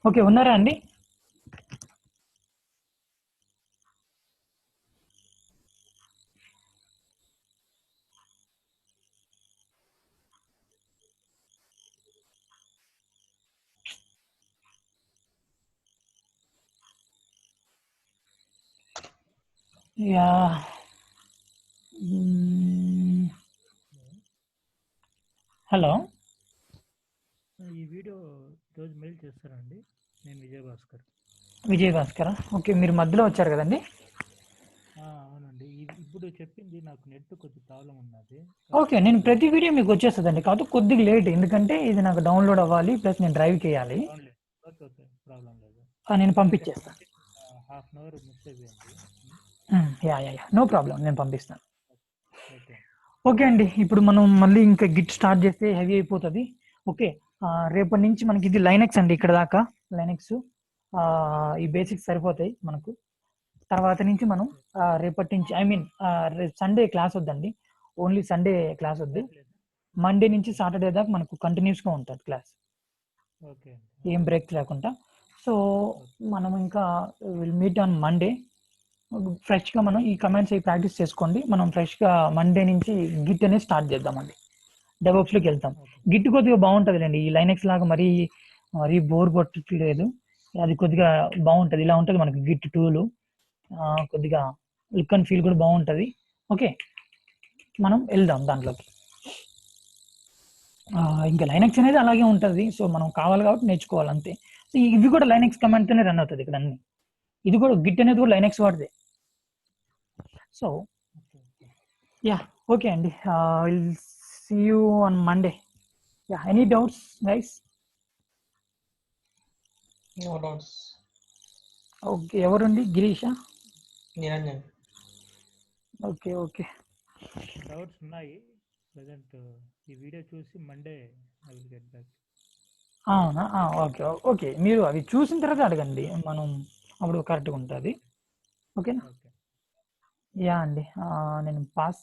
Okay, ఉన్నారా అండి? యా. హలో, ఈ వీడియో రోజు మెయిల్ చేస్తారండి. నేను విజయభాస్కర్. విజయభాస్కర్. ఓకే, మీరు మధ్యలో వచ్చారు కదండి. అవునండి, ఇప్పుడు చెప్పింది నాకు నెట్ కొంచెం ప్రాబ్లం ఉన్నది. ఓకే, నేను ప్రతి వీడియో మీకు వచ్చేస్తుందండి, కాదు కొద్దిగా లేట్, ఎందుకంటే ఇది నాకు డౌన్లోడ్ అవ్వాలి, ప్లస్ నేను డ్రైవ్ చేయాలి. ఓకే ఓకే, ప్రాబ్లం లేదు. నేను పంపించేస్తాను. హాఫ్ అన్ అవర్ మిస్ అయిపోయింది. Yeah yeah yeah, no problem, నేను పంపిస్తాను. ఓకే ఓకే అండి, ఇప్పుడు మనం మళ్ళీ ఇంకా గిట్ స్టార్ట్ చేస్తే హెవీ అయిపోతుంది. ఓకే, రేపటి నుంచి మనకి ఇది లైనెక్స్ అండి, ఇక్కడ దాకా లైనెక్స్. ఈ బేసిక్స్ సరిపోతాయి మనకు. తర్వాత నుంచి మనం రేపటి నుంచి సండే క్లాస్ వద్దండి, ఓన్లీ సండే క్లాస్ వద్దు. మండే నుంచి సాటర్డే దాకా మనకు కంటిన్యూస్గా ఉంటుంది క్లాస్, ఓకే, ఏం బ్రేక్ లేకుండా. సో మనం ఇంకా విల్ మీట్ ఆన్ మండే. ఫ్రెష్గా మనం ఈ కమెంట్స్ అవి ప్రాక్టీస్ చేసుకోండి. మనం ఫ్రెష్గా మండే నుంచి గిట్ అనేది స్టార్ట్ చేద్దామండి, డెవలప్స్లోకి వెళ్తాం. గిట్ కొద్దిగా బాగుంటుందిలేండి, ఈ లైనెక్స్ లాగా మరీ బోర్ కొట్టట్లేదు. అది కొద్దిగా బాగుంటుంది, ఇలా ఉంటుంది మనకి గిట్ టూలు. కొద్దిగా లుక్ అండ్ ఫీల్ కూడా బాగుంటుంది. ఓకే, మనం వెళ్దాం దాంట్లోకి. ఇంకా లైనెక్స్ అనేది అలాగే ఉంటుంది, సో మనం కావాలి కాబట్టి నేర్చుకోవాలి అంతే. సో ఇవి కూడా లైనెక్స్ కమాండ్తోనే రన్ అవుతుంది ఇక్కడ అన్ని. ఇది కూడా గిట్ అనేది కూడా లైనెక్స్ వాడిదే. సో యా, ఓకే అండి, will see you on Monday. Ya, any doubts guys? No doubts. Okay, ఎవరుండి? గిరీషా? నిరంజన్. ఓకే ఓకే, డౌట్స్ ఉన్నాయి. ప్రజెంట్ ఈ వీడియో చూసి Monday I will get back. అవునా? ఓకే ఓకే, మీరు అవి చూసిన తర్వాత అడగండి, మనం అప్పుడు కరెక్ట్గా ఉంటుంది. ఓకేనా? ఓకే యా అండి, నేను పాస్